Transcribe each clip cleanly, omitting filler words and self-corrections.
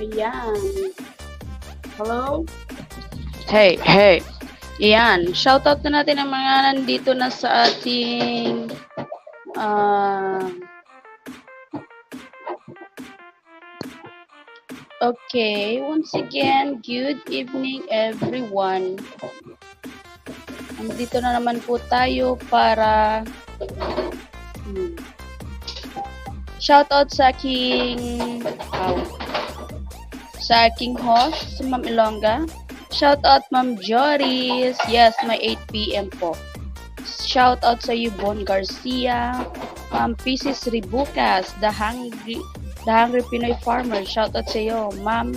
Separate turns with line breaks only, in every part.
Ayan. Hello?
Hey, hey. Iyan, shoutout na natin ang mga nandito na sa ating okay, once again, good evening everyone. Nandito na naman po tayo para shoutout sa aking host, si Ma'am Ilongga. Shoutout Ma'am Joris. Yes, may 8 PM po. Shoutout sa you, Bon Garcia. Ma'am Pieces Ribucas, the hungry Pinoy farmer. Shoutout sa iyo, Ma'am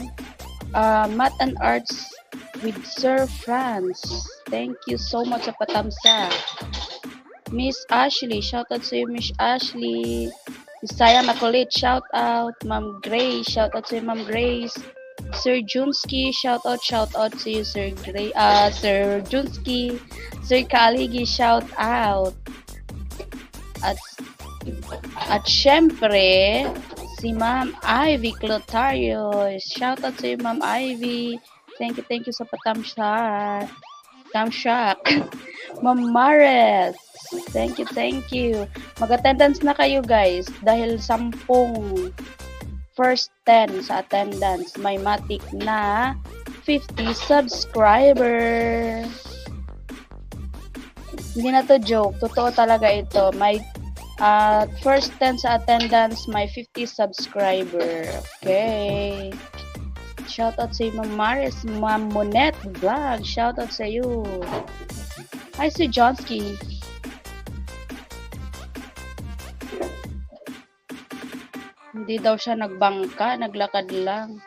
Math and Arts with Sir Franz. Thank you so much sa patamsa. Miss Ashley, shoutout sa iyo, Miss Ashley. Isaya Makulit, shoutout. Ma'am Grace, shoutout sa iyo, Ma'am Grace. Sir Junski, shoutout to you, Sir Junski. Sir Kaligi, shoutout. At syempre, si Ma'am Ivy Clotario. Shoutout sa iyo, Ma'am Ivy. Thank you sa patamshak. Ma'am Mares. Thank you. Mag-attendance na kayo, guys, dahil 10 first 10 sa attendance, may matik na 50 subscriber. Hindi na to joke, totoo talaga ito. May first 10 sa attendance, may 50 subscriber. Okay. Shoutout sa iyo, Ma'am Maris, Ma'am Monet Vlog. Shoutout sa iyo. Hi, si Johnsky. Hindi daw siya nagbangka, naglakad lang.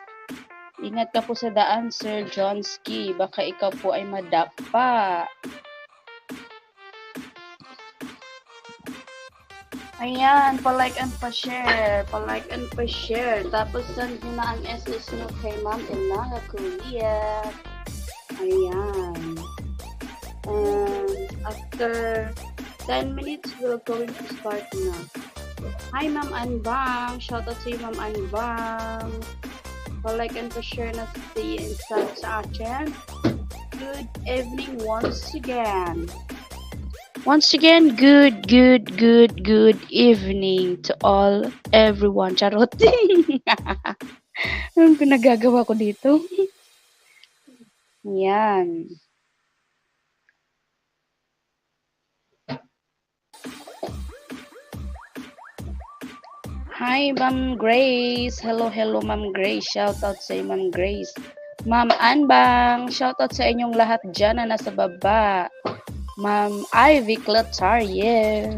Ingat ka po sa daan, Sir Johnsky. Baka ikaw po ay madapa. Ayan, pa-like and pa-share. Pa-like and pa-share. Tapos send nyo na ang SS nyo kay Ma'am Ilongga Korea. Ayan. And after 10 minutes, we're going to start na. Hi, Ma'am Anbang. Shoutout sa iyo, Ma'am Anbang. Pa-like and pa-share na sa atin. Good evening once again. Once again, good evening to everyone. Charot. Anong pinagagawa ko dito? Yan. Hi, Ma'am Grace. Hello, Ma'am Grace. Shoutout sa iyo, Ma'am Grace. Ma'am Anbang, shoutout sa inyong lahat dyan na nasa baba. Ma'am Ivy Clotario.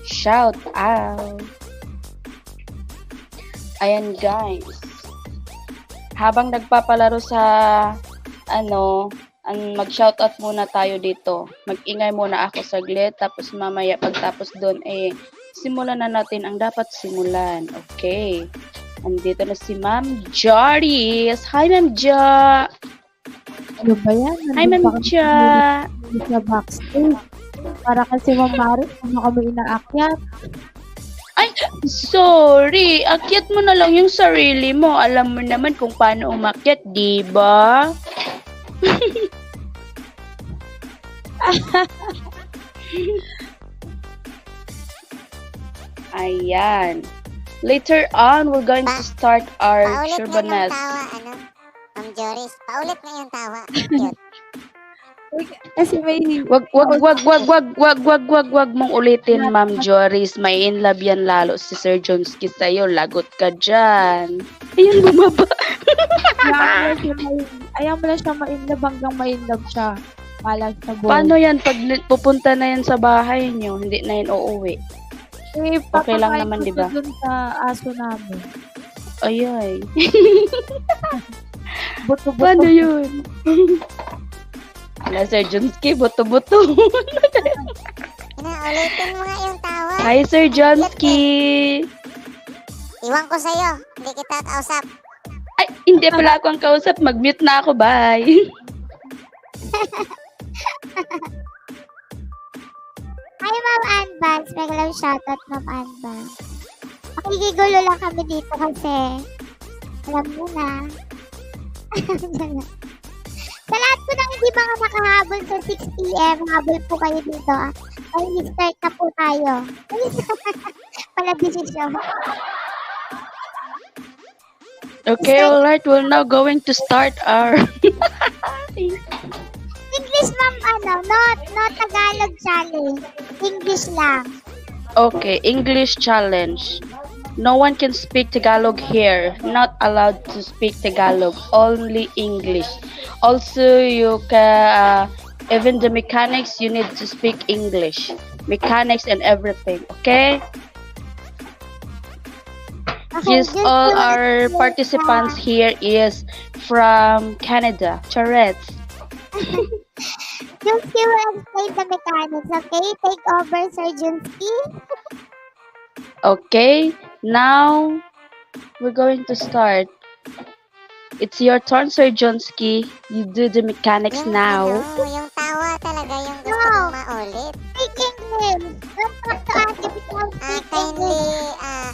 Shout out. Ayan, guys. Habang nagpapalaro sa mag-shoutout muna tayo dito. Mag-ingay muna ako saglit, tapos mamaya pagtapos doon simulan na natin ang dapat simulan. Okay. Andito na si Ma'am Joris. Hi, Ma'am Jo.
Ano ba yan?
Hi, Ma'am Jo.
Sa backstage. Para kasi Ma'am Maris, ano kami inaakyat?
Ay, sorry. Akyat mo na lang yung sarili mo. Alam mo naman kung paano umakyat, di ba? Ayan. Later on, we're going to start our Churbanes.
Ma'am Joris, paulit nga yung tawa. Cute.
Kasi may...
Wag mong ulitin, Ma'am Joris. May in love yan lalo si Sir Johnsky sa'yo. Lagot ka dyan. Ayun, bumaba.
Ayaw mo lang siya ma-inlove hanggang ma-inlove siya. Malag sa buhay.
Paano yan pag pupunta na yan sa bahay nyo? Hindi na yan uuwi. Okay lang naman, di ba?
Doon sa aso namin.
Ay.
Buto-buto.
Paano yun? Wala, Sir Johnsky, buto-buto.
Ulitin mo nga yung tawa.
Hi, Sir Johnsky.
Iwan ko sa'yo. Hindi kita kausap.
Ay, hindi pala ako ang kausap. Mag-mute na ako. Bye.
Hi, Ma'am Anbang. Special shoutout, Ma'am Anbang. Makikigulo lang kami dito kasi Alam mo na. Sa lahat po ng hindi mga makahabol sa 6 p.m., habol po kayo dito. Ay, start na po tayo. Pala desisyon.
Okay, alright. We're now going to start our...
English, ma'am, no Tagalog challenge. English lang.
Okay, English challenge. No one can speak Tagalog here. Not allowed to speak Tagalog. Only English. Also, you can... even the mechanics, you need to speak English. Mechanics and everything. Okay? Yes,
just
all
to
our
explain,
participants here is from Canada. Charette.
Junsky will explain the mechanics, okay? Take over, Sir Junsky.
Okay, now we're going to start. It's your turn, Sir Jonsky. You do the mechanics now.
Yung tawa talaga yung gusto kong maulit. Speak English. Don't talk to us if you don't speak Kindly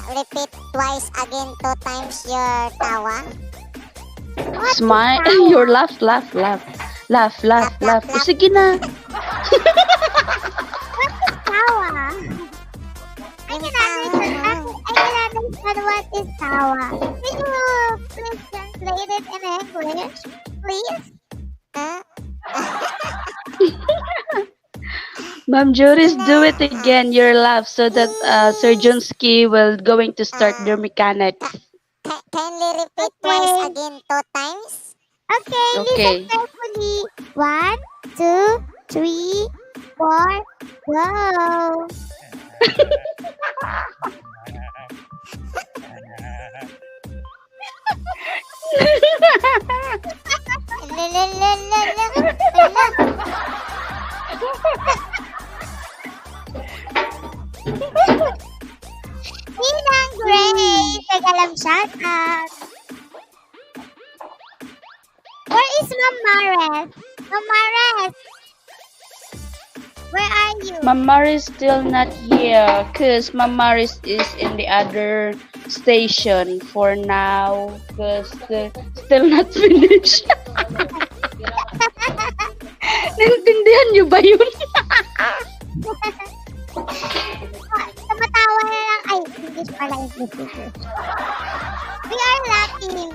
repeat twice again 2 times your tawa.
Smile. Your laugh. Laugh. O, sige na.
Tawa. I can understand what is tawa. Can you please translate it in English? Please?
Ma'am Joris, do it again, your laugh, so that Sir Jonsky will going to start their mechanics.
Kindly repeat twice again 2 times. Okay,
Okay.
listen carefully. 1, 2, 3, 4, go. Ninang Grace, nagalam shout out. Where is Ma'am Mares? Ma'am Mares, where are you?
Ma'am Maris still not here, cause Ma'am Maris is in the other station for now, cause still not finished. Naintindihan niyo ba yun?
Tumatawa na lang. Ay, English pala, English. We are laughing.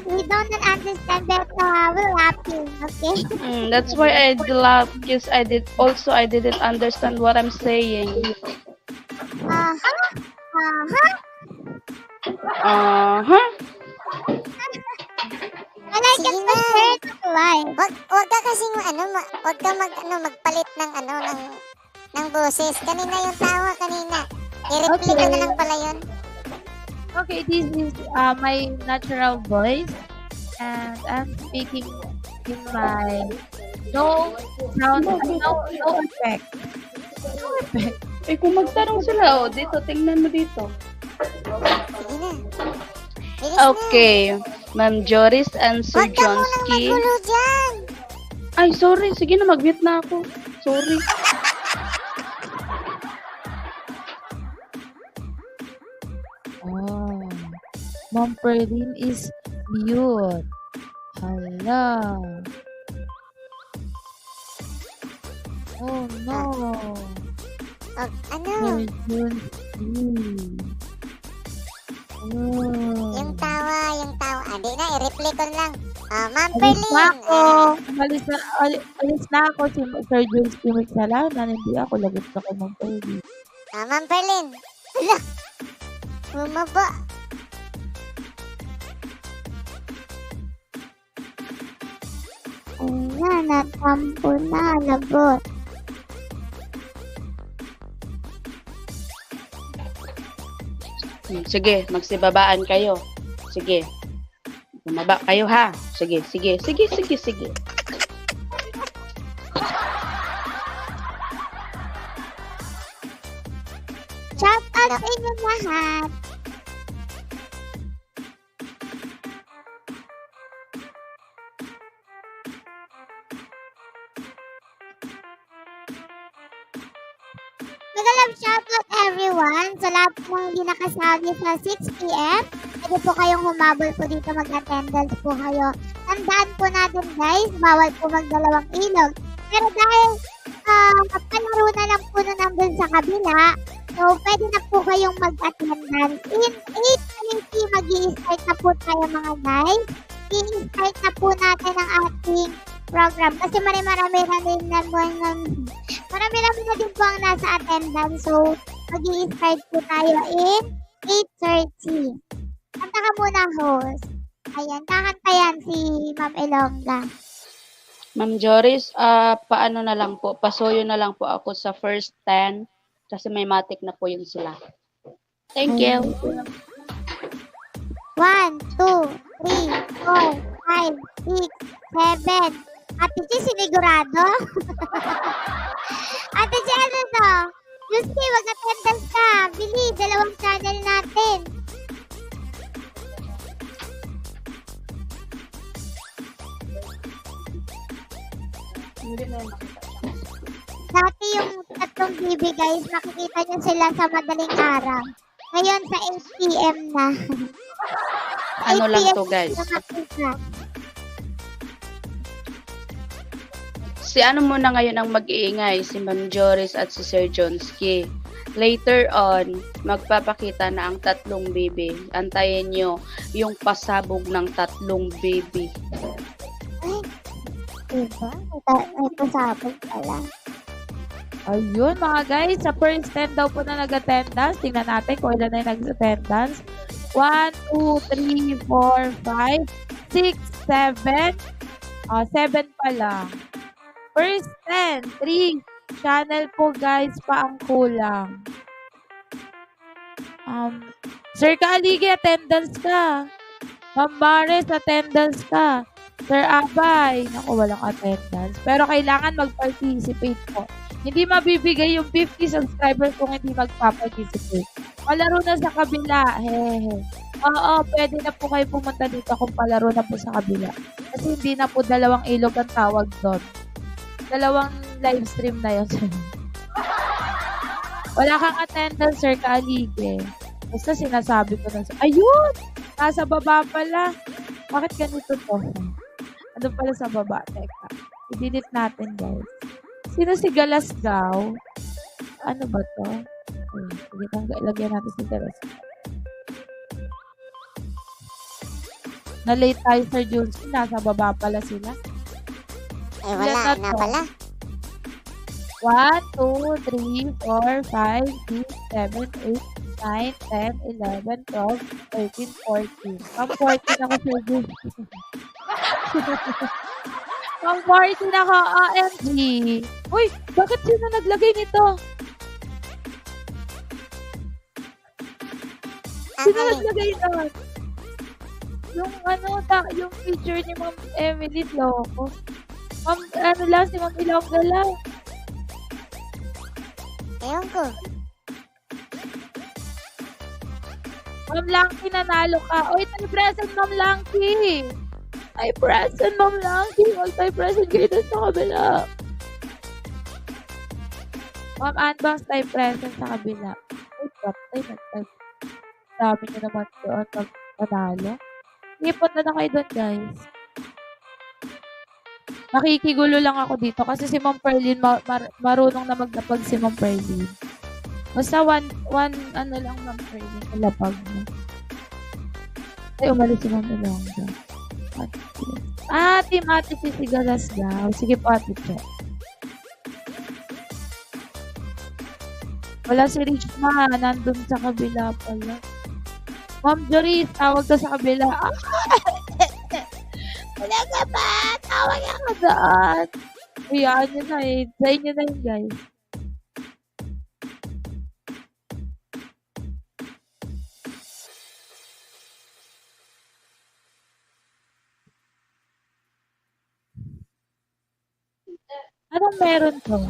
We don't understand that we're laughing, okay?
That's why I laugh, because I didn't understand what I'm saying.
I like it to share it live. Wag ka kasing wag ka magpalit ng boses. Kanina yung tawa kanina. I-replay ka na lang pala yun.
Okay, this is my natural voice, and I'm speaking in my no sound, no effect. No effect.
Eh, kung magtanong sila, dito, tingnan mo dito.
Sige na. Bilis
Okay, Ma'am Joris and
na.
Sir
Wag ka munang
Jonsky.
magulo dyan.
Ay, sorry. Sige na, mag-mute na ako. Sorry.
Oh, Mom Perlin is mute. Hala. Oh no.
Ano? Yung tawa. Di na, i-replay ko lang. Ma'am
Alis na
Perlin.
ako. Alis na ako. Si Sir Jules may kasalanan. Hindi ako. Lagot ako ng Perlin.
Ma'am Perlin. Hala. Bumaba. Ayun na, natampo na, lagot.
Sige, magsibabaan kayo. Sige. Bumaba kayo, ha? Sige.
Shout out sa inyong lahat. Shout out everyone sa lahat ng hindi nakasabi sa 6 p.m. pwede po kayong humabol po dito, mag-attendance po kayo. Tandaan po natin guys, bawal po magdalawang ilog. Pero dahil palaro na lang po na nandun sa kabila, so pwede na po kayong mag-attendance. In 8:30, mag-i-start na po tayo mga guys. I-start na po natin ang ating program. Kasi marami na din po ang nasa attendance. So, mag-i-start po tayo in 8:30. Kanta ka muna, host. Ayan, kakanta yan si Ma'am Elonga.
Ma'am Joris, paano na lang po, pasuyo na lang po ako sa first 10 kasi may matik na po yun sila. Thank you.
1, 2, 3, 4, 5, 6, 7. Ate Chi, sinigurado? Ate Chi, ano to? Yuski, mag-attendance ka. Bili, dalawang channel natin. Dati yung tatlong BB guys, makikita nyo sila sa madaling araw. Ngayon sa 8 PM na.
Ano
8
lang
PM
to guys?
na makita.
Si ano muna ngayon ang mag-iingay, si Ma'am Joris at si Sir Jonski. Later on, magpapakita na ang tatlong baby. Antayin nyo yung pasabog ng tatlong baby.
Ay, diba? May pasabog pala.
Ayun mga guys, sa first 10 daw po na nag-attendance. Tingnan natin kung ilan na yung nag-attendance. 1, 2, 3, 4, 5, 6, 7. 7 pala. First 10, 3 channel po guys pa ang kulang. Sir Kaaligi, attendance ka. Ma'am Maris, attendance ka. Sir Abay, naku, walang attendance. Pero kailangan mag-participate po. Hindi mabibigay yung 50 subscribers kung hindi magpa-participate. Palaro na sa kabila. Hehe. Oo, pwede na po kayo pumunta dito kung palaro na po sa kabila. Kasi hindi na po dalawang ilog ang tawag doon. Dalawang live stream na yun. Wala kang attendance, Sir Kaalige. Basta sinasabi ko na, ayun! Nasa baba pala. Bakit ganito to? Ano pala sa baba? Teka. I-delete natin, guys. Sino si Galasgaw? Ano ba to? Sige, lagyan natin si Galasgaw. Na-late tayo, Sir Jules. Nasa baba pala sila.
Eh, wala na pala.
1, 2, 3, 4, 5, 6, 7, 8, 9, 10, 11, 12, 13, 14. Pang 14 ako, Sir Jules. Pang 14 ako, OMG. Uy, bakit sino naglagay nito? Sino naglagay ito? Yung yung picture ni Ma'am Emily Loco. Ma'am, lang, si Ma'am Ilongga lang.
Ewan ko.
Ma'am Langki, nanalo ka. Oy, tayo present, Ma'am Langki. Tayo present, Ma'am Langki. Huwag tayo present kayo doon sa kabila. Ma'am Anbangs, tayo present sa kabila. Uy, patay, nagtag. Dami nyo naman doon, nanalo. Ipot na kayo doon, guys. Nakikigulo lang ako dito kasi si Ma'am Perlin, marunong na maglapag si Ma'am Perlin. Basta one lang Ma'am Perlin, malapag mo. Ay, umalis si Ma'am Ilongga. Team Ate si Galasgaw. Sige po, Ate Che. Wala si Richma, nandun sa kabila pala. Ma'am Joris, tawag ka sa kabila. Wala ka ba? Tawag ka daan. Uyaan nyo na eh. Sa inyo na yun, guys. Anong meron to?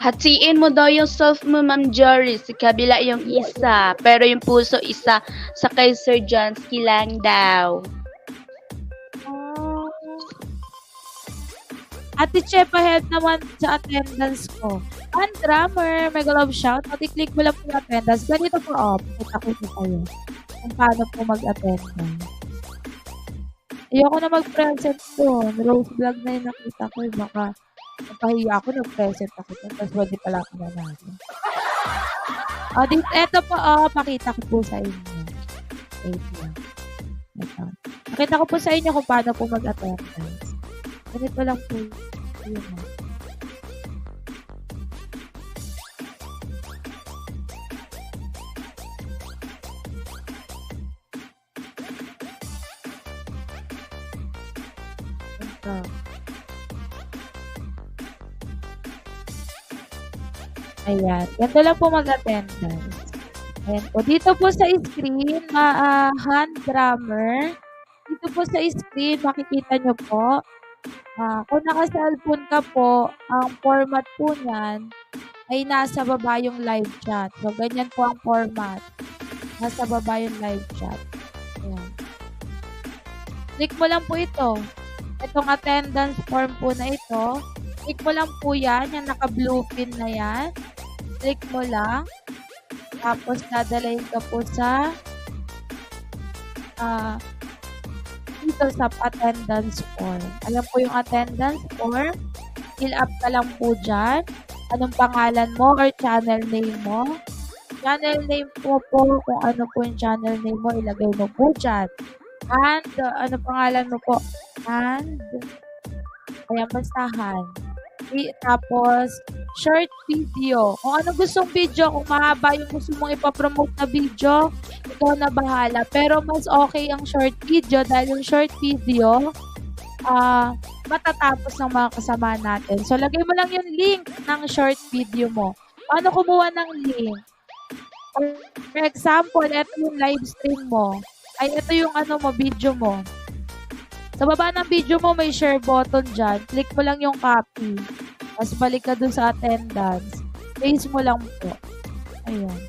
Hatiin mo daw yung self mo, Ma'am Joris. Sa kabila yung isa. Pero yung puso isa sa kay Sir Johnsky lang daw.
Ate Che, pa-help naman sa attendance ko. Ang drummer, mega love shout. At i-click mo lang po yung attendance. Ganito po, kita ko kayo. kung paano po mag-attendance. Ayoko na mag-present doon. Rose vlog na yung nakita ko. Baka napahiya ako, nag-present ako doon. Tapos pwede pala ako nanalo. Eto po, pakita ko po sa inyo. Wait lang. Ito. Pakita ko po sa inyo kung paano po mag-attendance. Ganito lang po yun. Ito. Ayan. Ganito lang po mag-attendance. Ayan po. Dito po sa screen, hand grammar. Dito po sa screen, makikita nyo po. Kung naka-cellphone ka po, ang format po niyan ay nasa baba yung live chat. So, ganyan po ang format. Nasa baba yung live chat. Ayan. Click mo lang po ito. Itong attendance form po na ito. Click mo lang po yan. Yung naka-blue pin na yan. Click mo lang. Tapos, dadalayin ka po sa dito sa attendance form. Alam po yung attendance form. Fill up ka lang po dyan. Anong pangalan mo or channel name mo. Channel name po kung ano po yung channel name mo, ilagay mo po dyan. And, ano pangalan mo po? And, ayan, basta hand. Tapos, short video. Kung ano gustong video, kung mahaba yung gusto mong ipapromote na video, ikaw na bahala. Pero mas okay ang short video dahil yung short video, matatapos ng mga kasama natin. So, lagay mo lang yung link ng short video mo. Paano kumuha ng link? For example, ito yung live stream mo. Ay, ito yung video mo. Sa baba ng video mo, may share button dyan. Click mo lang yung copy. Tapos balik ka dun sa attendance. Paste mo lang po. Ayan.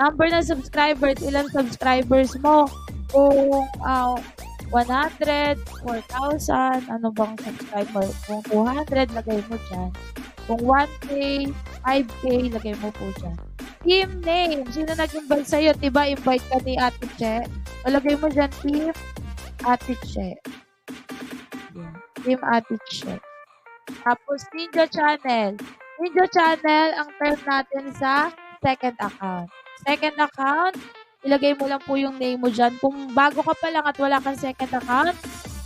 Number ng subscribers. Ilang subscribers mo? Kung 100, 4,000, ano bang subscriber? Kung 200, lagay mo dyan. Kung 1K, 5K, lagay mo po dyan. Team name. Sino nag-invite sa'yo? Diba, invite ka ni Ate Che? Lagay mo dyan, Team Ate Che. Team Ate Che. Tapos, Ninja Channel. Ninja Channel, ang term natin sa second account. Second account, ilagay mo lang po yung name mo dyan. Kung bago ka pa lang at wala kang second account,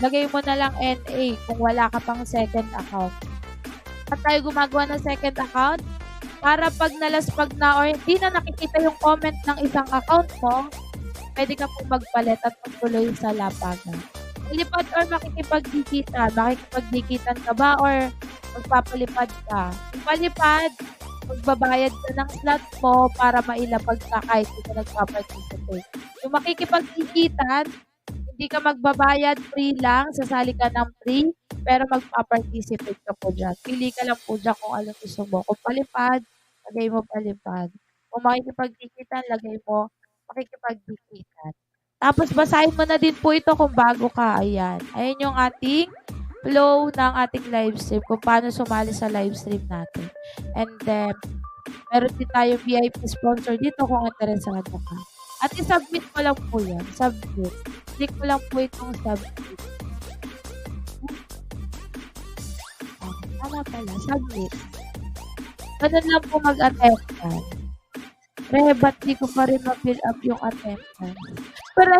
lagay mo na lang NA kung wala ka pang second account. At tayo gumagawa ng second account, para pag nalaspag na or hindi na nakikita yung comment ng isang account mo, pwede ka pong magpalit at magtuloy sa lapagan. Ilipad or makikipagdikitan. Makikipagdikitan ka ba or magpapalipad ka? Kung palipad, magbabayad ka ng slot mo para mailapag ka kahit hindi ka nagpaparticipate. Yung makikipagdikitan, hindi ka magbabayad, free lang, sasali ka ng free, pero magpaparticipate ka po dyan. Pili ka lang po dyan kung anong gusto mo. Kung palipad, lagay mo palipad. Kung makikipagdikitan, lagay mo makikipagdikitan. Tapos, basahin mo na din po ito kung bago ka. Ayan. Ayan yung ating flow ng ating live stream. Kung paano sumali sa live stream natin. And then, meron din tayo VIP sponsor dito kung interesado ka. At i-submit mo lang po yan. Submit. Click mo lang po itong submit. Tama pala. Submit. Ganun lang po mag-attendance. Ba't di ko pa rin ma-fill up yung attendance? Pero,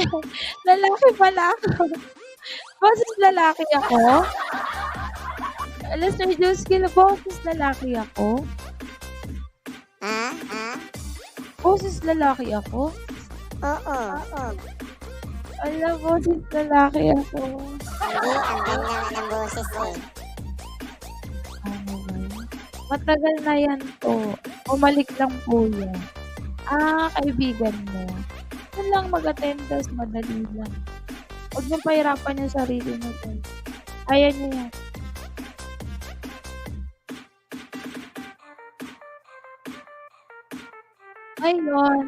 lalaki pala ako. Boses lalaki ako? Lester Juski, boses lalaki ako? Boses lalaki ako?
Oo.
Alam, boses lalaki ako.
Hindi, ang ganda nga ng boses eh.
Ano ba yun? Matagal na yan po. Umalik lang po yan. Kaibigan mo. Yan lang mag-attendance, madali lang. Huwag mong pahirapan yung sarili mo. Ayan nyo yan. Ayun.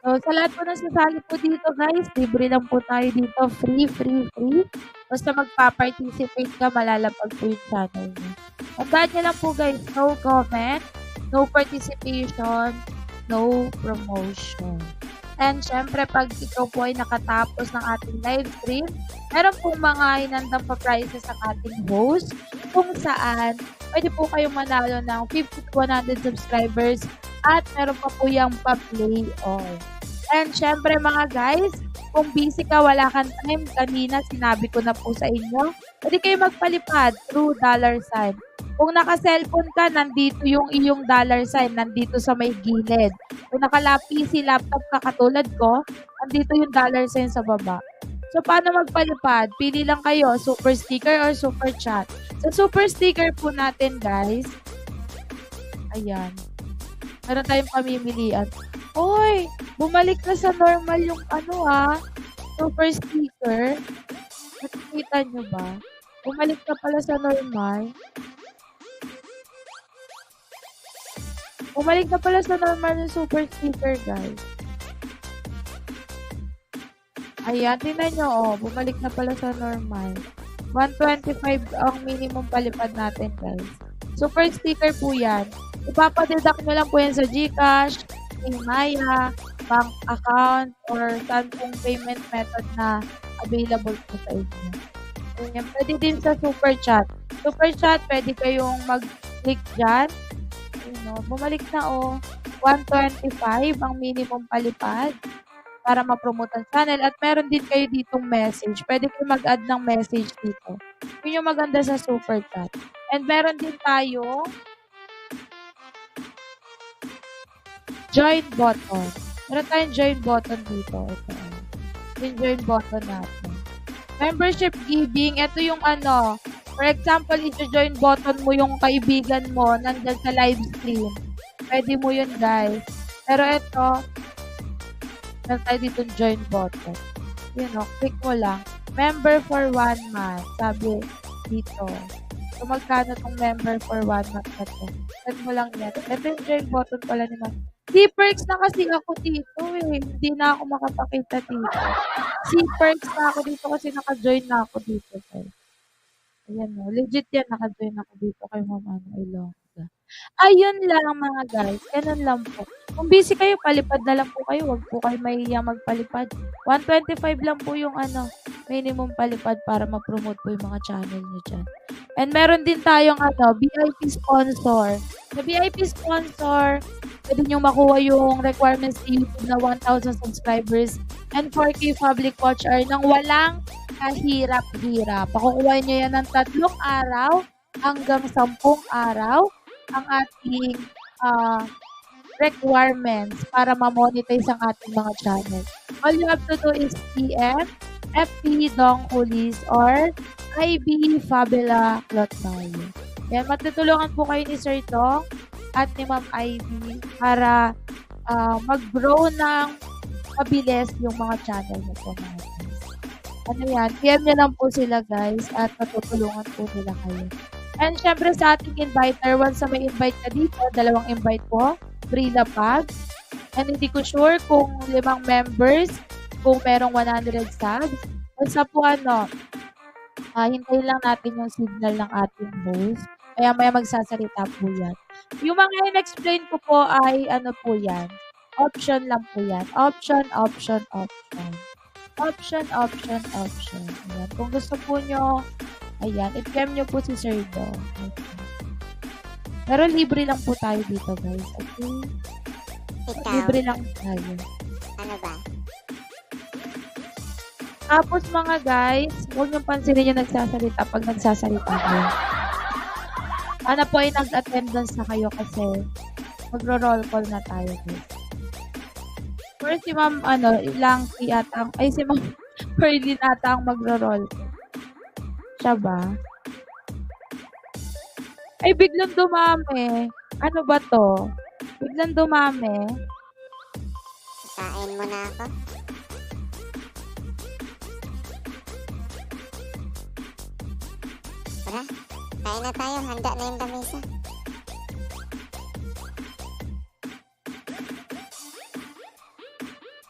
So, sa lahat po ng sasali po dito, guys, libre lang po tayo dito. Free. Basta magpa-participate ka, malalapag po yung channel nyo. Tandaan nyo lang po, guys, no comment, no participation, no promotion. And syempre, pag ikaw po ay nakatapos ng ating live stream, meron pong mga hinandang pa-prizes ang ating host kung saan pwede po kayong manalo ng 50 to 100 subscribers at meron pa po yung pa-play all. And syempre mga guys, kung busy ka, wala kang time, kanina sinabi ko na po sa inyo, pwede kayo magpalipad through $sign. Kung naka-cellphone ka, nandito yung iyong $sign, nandito sa may gilid. Kung naka-PC, laptop ka katulad ko, nandito yung $sign sa baba. So, paano magpalipad? Pili lang kayo, super sticker or super chat. Sa super sticker po natin, guys, ayan, meron tayong pamimilian. Hoy, bumalik na sa normal yung super sticker. Nakikita nyo ba? Bumalik na pala sa normal. Bumalik na pala sa normal yung super sticker, guys. Ayan, tingnan nyo, bumalik na pala sa normal. 125 ang minimum palipad natin, guys. Super sticker po yan. Ipapadeduct nyo lang po yan sa GCash, Maya, bank account, or saan pong payment method na available po sa inyo. Ayan, pwede din sa super chat. Super chat, pwede kayong mag-click dyan. Bumalik na 125 ang minimum palipad para ma-promote ang channel. At meron din kayo ditong message. Pwede kayo mag-add ng message dito. Yun yung maganda sa super chat. And meron din tayo join button. Meron tayong join button dito. Ito. Yung join button natin. Membership giving. Ito yung for example, i-join button mo yung kaibigan mo nandyan sa live stream. Pwede mo yun, guys. Pero ito, meron tayo dito join button. Click mo lang. Member for 1 month. Sabi dito. So, magkano tong member for 1 month na to? Click mo lang yan. Ito yung join button pala naman. C-perks na kasi ako dito eh. Hindi na ako makapakita dito. C-perks na ako dito kasi naka-join na ako dito, guys. Ayan legit yan, naka-join ako dito kay Mama Ilongga. Ayun lang mga guys, ganun lang po. Kung busy kayo, palipad na lang po kayo. Huwag po kayo mahiya magpalipad. 125 lang po yung minimum palipad para ma-promote po yung mga channel nyo dyan. And meron din tayong VIP sponsor. Sa VIP sponsor, pwede nyo makuha yung requirements sa YouTube na 1,000 subscribers and 4K public watch hour nang walang kahirap-hirap. Pakukuha nyo yan ng 3 araw hanggang 10 araw ang ating requirements para ma-monetize ang ating mga channel. All you have to do is PM, FP Dong Ulis, or IB Fabula Clotmayo. Yan, matutulungan po kayo ni Sir Dong at ni Ma'am IB para mag-grow ng mabilis yung mga channel na po natin. PM nyo lang po sila guys at matutulungan po nila kayo. And syempre sa ating inviter, once na may invite ka dito, 2 invite po, free na pag. And hindi ko sure kung 5 members, kung merong 100 subs. Basta po hintayin lang natin yung signal ng ating host. Kaya may magsasalita po yan. Yung mga in-explain ko po ay po yan. Option lang po yan. Option. Ayan. Kung gusto po nyo, ayan, i-PM nyo po si Sir Do. Okay. Pero libre lang po tayo dito, guys. Okay?
Ikaw,
Libre lang tayo.
ano ba?
Tapos mga guys, huwag niyong pansinin yung nagsasalita pag nagsasalita kayo. Sana po ay nag-attendance na kayo kasi magro-roll call na tayo, guys. Or si Ma'am, Langki atang, si Ma'am Perlin atang magro-roll. Siya ba? Ay, biglang dumami. Ano ba to? Biglang dumami.
Kain mo na ako? Tara, kain na tayo. Handa na yung lamesa.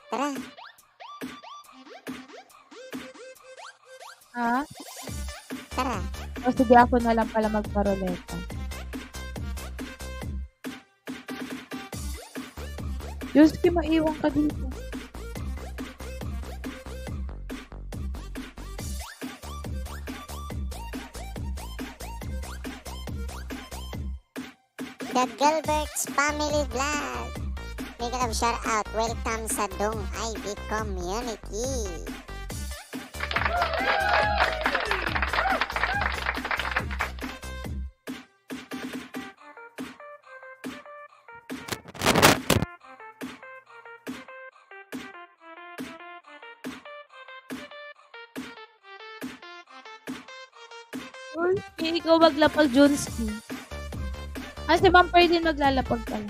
Tara,
Ha?
tara.
O sige, ako na lang pala magparoleta. Yuski, maiwan ka dito.
The Gilbert's Family Vlog. Make a shout out. Welcome sa Dong IB Community.
Ikaw maglapag, Junski. Si Ma'am Pearl din maglalapag pala.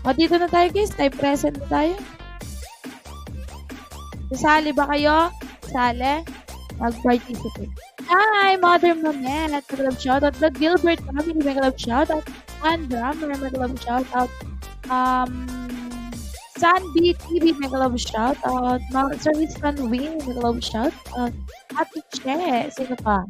O, dito na tayo guys. Tayo present na tayo. Sasali ba kayo? Sali? Mag-participate. Hi, Mother Monette. Mag-love shoutout. The Gilbert family. Mag-love shoutout. And Drummer. Mag-love shoutout. Sandy TV. Mag-love shoutout. Sir Winston Wing. Mag-love shoutout. Ate Che. Sino pa?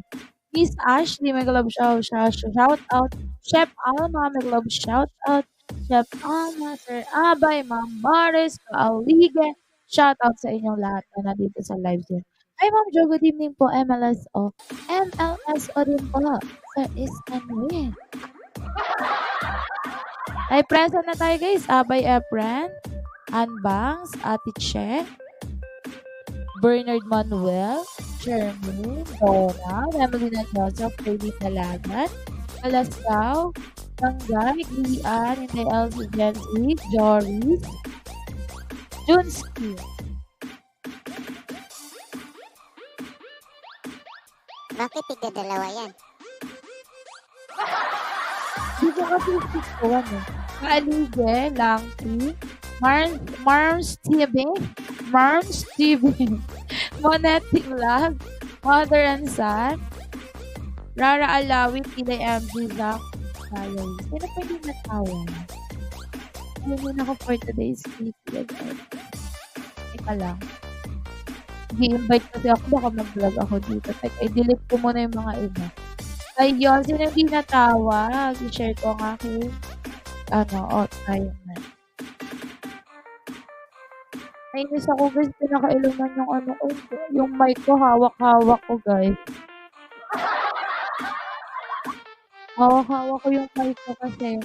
Miss Ashley, mag-love shout out. Chef Alma, mag-love shout out. Chef Alma, Sir Abay, Ma'am Maris, Kaalige. Shout out sa inyong lahat na nandito sa live din. Hi Ma'am Jo, good evening po, MLSO. MLSO din po, Sir Ismanuel. Ay, present na tayo guys. Abay Efren, Ann Bangs, Ate Che, Bernard Manuel, Jeremy, Donna, Emelina Joseph, Freddy Dalagan, Alastaw, Tanggay, Lian, Hinday Elsie, Jensi, Joris, Junski.
Bakit tigdadalawa yan?
Dito kasi sikuan eh. Kaalige, Langki, Marms TV, Monette Vlog, Mother and Son, Rara Alawi, Pilay MG, Zach, Salary. Sino pa yung natawa? Ayun ako for today's video. Ika lang. I-invite kasi ako, baka mag-vlog ako dito. I-delete ko muna yung mga iba. Ayun, sino hindi natawa? I-share ko ang aking tayo na. Nainis ako guys, pinakailuman yung mic ko, hawak-hawak ko guys. Hawak-hawak ko yung mic ko kasi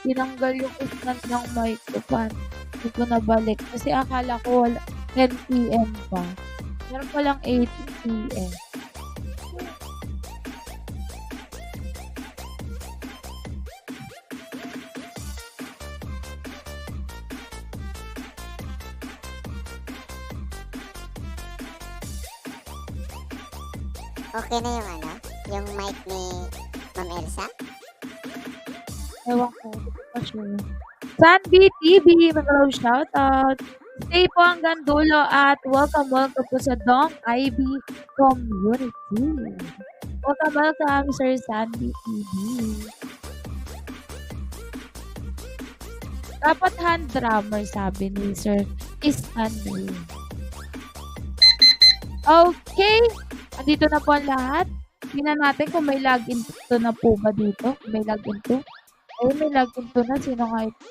tinanggal yung stand ng mic ko pa. Hindi ko nabalik. Kasi akala ko 10 PM pa. Meron palang 8 PM.
Okay na yung mic ni Ma'am Elsa?
Ewan ko. Hindi ko pa sure. Sandy TV, mag-love shoutout. Stay po hanggang dulo at welcome po sa Dong IB Community. Welcome, Sir Sandy TV. Dapat hand drummer, sabi ni Sir Istanbul. Okay. Andito na po ang lahat. Tingnan natin kung may login to na po ba dito. Kung may login to. Ay, may login to na. Sino nga ito?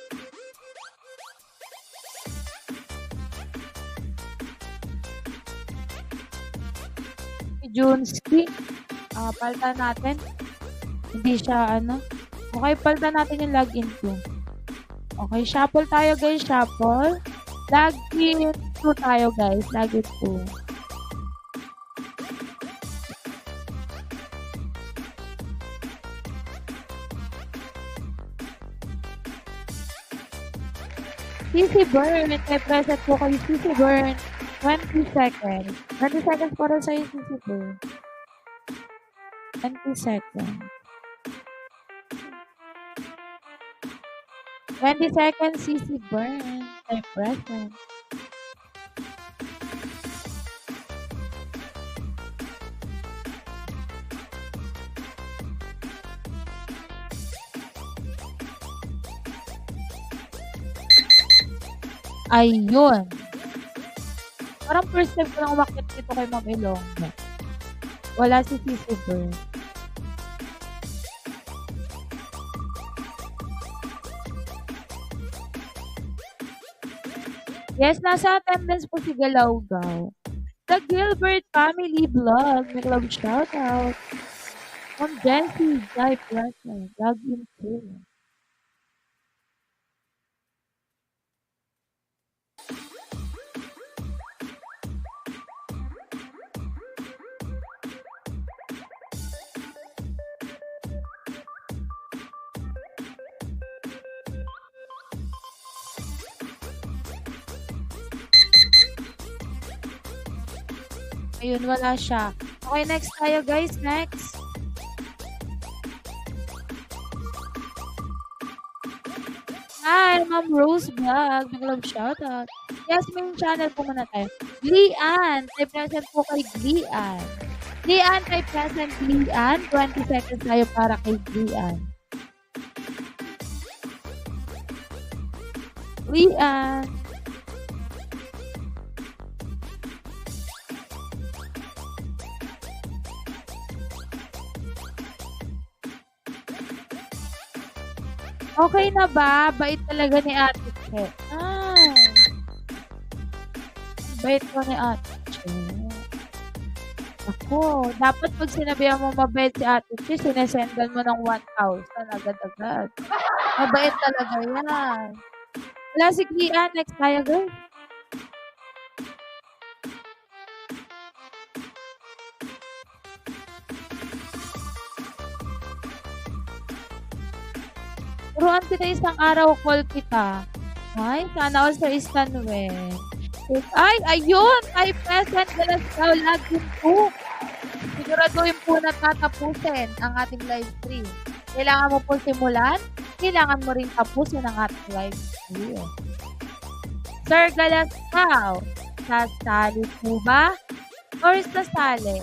Si Junski. Paltan natin. Hindi siya Okay, paltan natin yung login to. Okay, shuffle tayo guys. Shuffle. Login to tayo guys. Login to. CC Burn, present po kayo CC Burn. 20 seconds. 20 seconds para sa'yo CC Burn. 20 seconds. 20 seconds CC Burn. Ay, present. Ayun. Parang first time ko lang umakit dito kay Ma'am Ilongga. Wala si CC Burn. Yes, nasa attendance po si Galawgaw. The Gilbert Family Vlog. Mag-love shoutout. On Jency, Jai Present. Log in po. Ayun, wala siya. Okay, next tayo guys. Next. Hi, Ma'am Rose Vlog. Big love shoutout. Yes, may channel po muna tayo. Glian. Type present po kay Glian. Glian, type present Glian. 20 seconds tayo para kay Glian. Glian. Okay na ba? Bait talaga ni Ate Che. Bait ko ni Ate Che. Ako, dapat pag sinabihan mo mabait si Ate Che, sinesendan mo ng 1,000 agad-agad. Mabait talaga yan. Wala si Kian. Next tayo, guys. Turuan kita isang araw, call kita. Ay, sana all sa Stanwen. Ay, ayun! Ay, present galas daw lagi po. Siguraduhin po na tatapusin ang ating live stream. Kailangan mo po simulan, kailangan mo rin tapusin ang ating live stream. Sir Galaskaw, sasali po ba? Or sasali?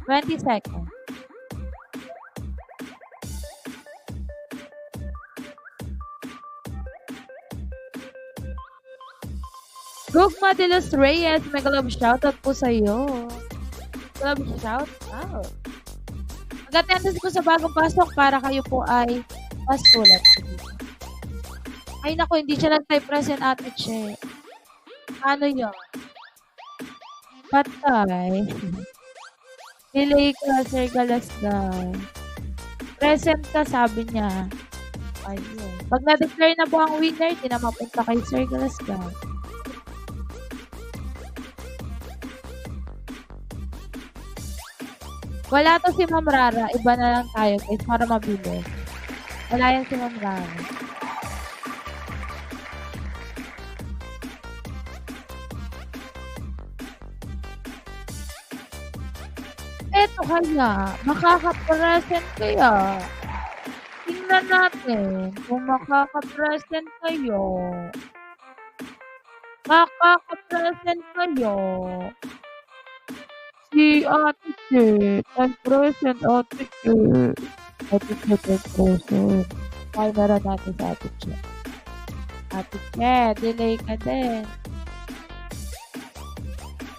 20 seconds. Gugma de los Reyes, mega love shoutout po sa iyo. Love shoutout. Mag-attendance po sa bagong pasok para kayo po ay masulat. Ay naku, hindi siya nag-type present Ate Che. Ano yun? Patay. Delay ka, Sir Galasdan. Present ka, sabi niya. Ayun. Pag na-declare na po ang winner, di na mapunta kay Sir Galasdan. Wala to si Ma'am Rara. Iba na lang tayo guys para mabilis. Wala yan si Ma'am Rara. Eto kaya. Makaka-present kaya. Tingnan natin kung makaka-present kayo. Makaka-present kayo. Si Ate Che, present Ate Che. Ate Che, present. Kaya meron natin sa Ate Che. Ate Che, delay ka din.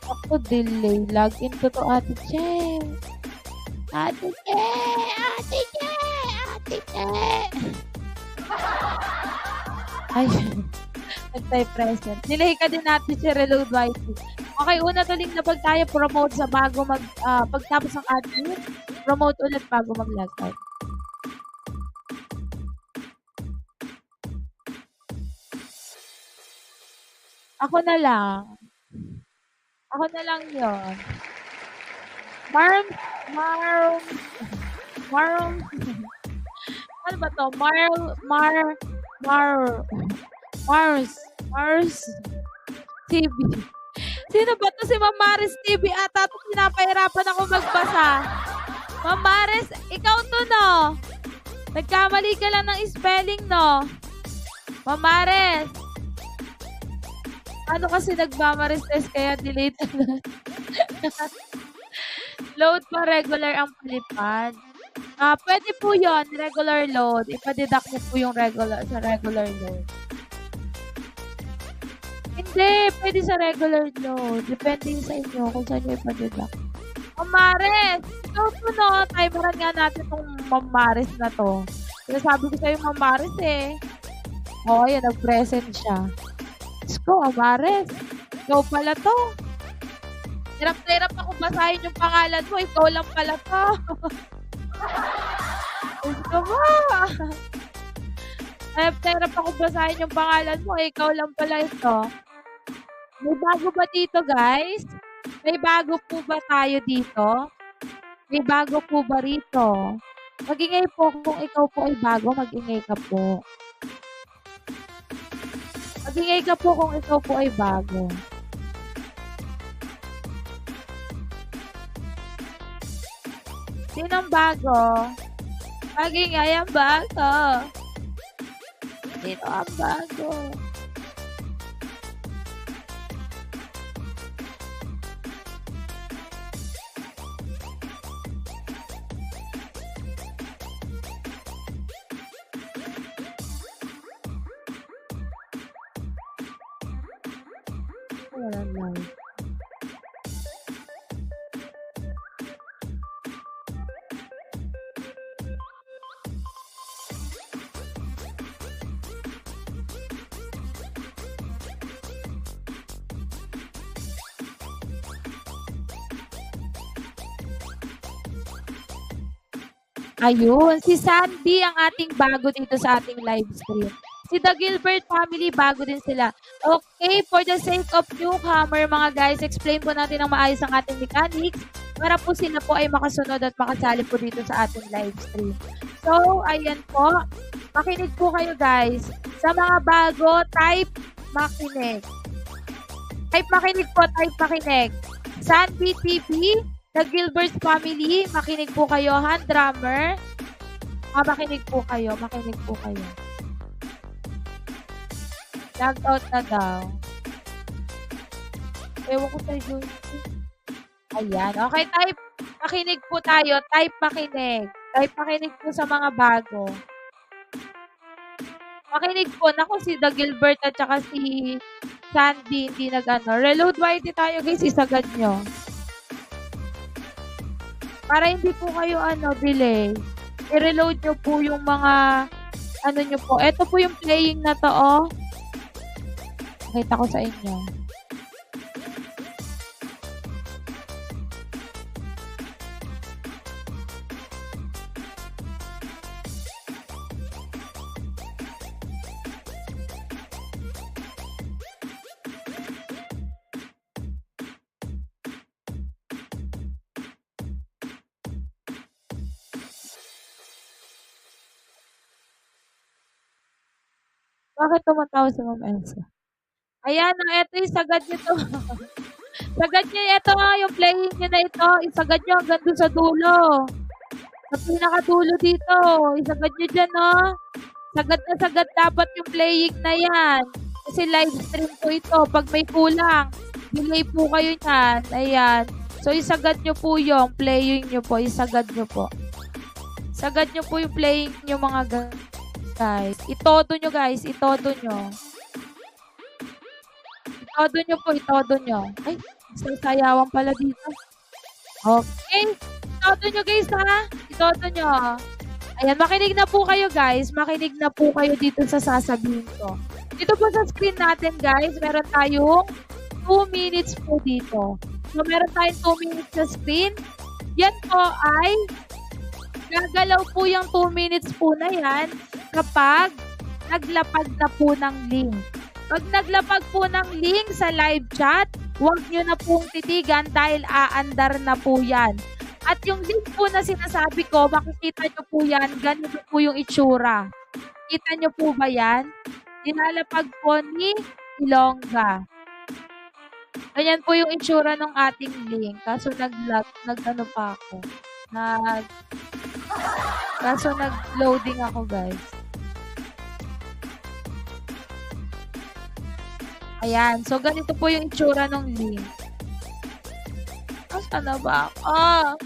Ako delay. Login ko to Ate Che. Ate Che! Ate Che! Ate Che! Ay, nag-type present. Delay ka din Ate Che, reload YT. Okay, una tuling na pag tayo promote sa bago pagtapos ng admin, promote ulit bago mag-logout. Ako na lang. Ako na lang yun. Ano ba to? Mars TV. Sino ba to? Si Ma'am Maris TV ata. Ito pinapahirapan ako magbasa. Ma'am Maris, ikaw to no? Nagkamali ka lang ng spelling no? Ma'am Maris. Ano kasi nagmamaris test kaya delete na. Load pa regular ang palipad. Pwede po yon regular load. Ipa-deduct niyo po yung regular sa regular load. Hindi, pwede sa regular load. Depende sa inyo kung saan nyo ipa-deduct. Ma'am Maris, ikaw po no, timeran nga natin itong Ma'am Maris na to. Kaya sabi ko sa'yo Ma'am Maris eh. Oo, yan, nag-present siya. Let's go, Ma'am Maris. Ikaw pala to. Hirap na hirap ako basahin yung pangalan mo. Ikaw lang pala to. Gusto mo. Hirap na hirap ako basahin yung pangalan mo. Ikaw lang pala ito. May bago ba dito, guys? May bago po ba tayo dito? May bago po ba rito? Mag-ingay po kung ikaw po ay bago. Mag-ingay ka po. Mag-ingay ka po kung ikaw po ay bago. Sinong bago? Magingay ang bago. Sino ang bago? Walang live. Ayun, si Sandy ang ating bago dito sa ating live stream. Si The Gilbert family, bago din sila. Okay, for the sake of newcomer, mga guys, explain po natin ng maayos ang ating mechanics para po sila po ay makasunod at makasali po dito sa ating live stream. So, ayan po. Makinig po kayo, guys. Sa mga bago, type makinig. Type makinig po, type makinig. Sandy TV, The Gilbert family, makinig po kayo. Hand drummer. Makinig po kayo, makinig po kayo. Log out na daw. Ewan ko sa'yo. Ayan. Okay, type. Makinig po tayo. Type makinig. Type makinig po sa mga bago. Makinig po. Naku, si The Gilbert at saka si Sandy hindi nag-ano. Reload YT tayo, guys. Isagad nyo. Para hindi po kayo delay. I-reload nyo po yung mga nyo po. Ito po yung playing na to, oh. Nakita ko sa inyo. Bakit tumatawa si Ma'am Elsa? Ayan, ito yung sagad nyo to. Sagad nyo, ito yung playing nyo na ito. Isagad nyo hanggang doon sa dulo. Sa pinakadulo dito. Isagad nyo dyan, no? Sagad na sagad dapat yung playing na yan. Kasi live stream po ito. Pag may kulang, delay po kayo yan. Ayan. So, isagad nyo po yung playing nyo po. Isagad nyo po. Sagad nyo po yung playing nyo, mga guys. Itodo nyo, guys. Itodo nyo. Itodo nyo po, itodo nyo. Ay, sayawan pala dito. Okay. Itodo nyo, guys, ha? Itodo nyo. Ayan, makinig na po kayo, guys. Makinig na po kayo dito sa sasabihin ko. Dito po sa screen natin, guys, meron tayong 2 minutes po dito. So, meron tayong 2 minutes sa screen. Yan po ay gagalaw po yung 2 minutes po na yan kapag naglapag na po ng link. Pag naglapag po ng link sa live chat, huwag nyo na pong titigan dahil aandar na po yan. At yung link po na sinasabi ko, makikita nyo po yan, ganito po yung itsura. Kita nyo po ba yan? Dinalapag po ni Ilongga. Ganyan po yung itsura ng ating link. Kaso nag-ano pa ako. Kaso nag-loading ako, guys. Ayan. So, ganito po yung itsura ng link. Asa na ba ako?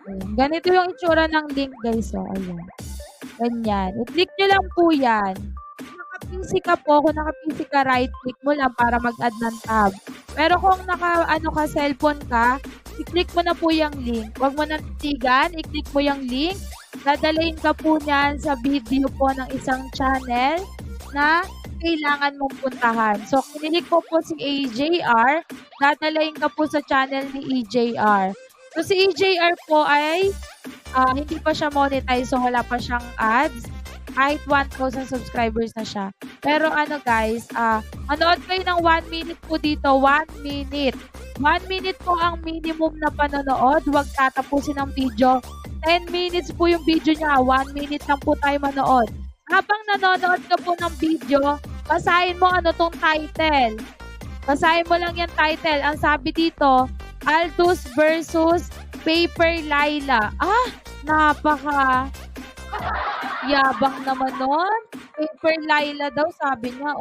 Ayan. Ganito yung itsura ng link, guys. So, ayan. Ganyan. I-click nyo lang po yan. Kung naka-PC ka po, kung naka-PC ka, right-click mo lang para mag-add ng tab. Pero kung cellphone ka, i-click mo na po yung link. Huwag mo nang titigan, i-click mo yung link. Dadalhin ka po niyan sa video po ng isang channel na kailangan mong puntahan. So, kinilig ko po si AJR, dadalhin ka po sa channel ni EJR. So, si EJR po ay hindi pa siya monetize, so wala pa siyang ads. Kahit 1,000 subscribers na siya. Pero guys, manood kayo ng 1 minute po dito. 1 minute. 1 minute po ang minimum na panonood. Huwag tatapusin ang video. 10 minutes po yung video niya. 1 minute lang po tayo manood. Habang nanonood ka po ng video, basahin mo ano tong title. Basahin mo lang yung title. Ang sabi dito, Aldous versus Paper Laila. Napaka yabang naman nun. Paper Laila daw, sabi niya,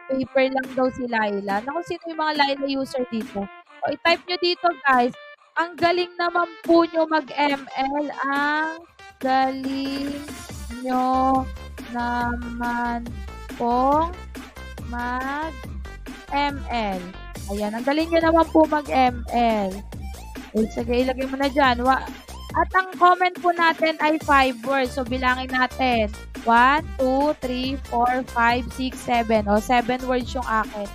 paper lang daw si Laila. Naku, sino yung mga Laila user dito? I-type nyo dito, guys. Ang galing naman po nyo mag-ML. Ang galing nyo naman pong mag-ML. Ayan, ang galing nyo naman po mag-ML. Sige, ilagay mo na dyan. At ang comment po natin ay 5 words. So, bilangin natin. 1, 2, 3, 4, 5, 6, 7. 7 words yung akin.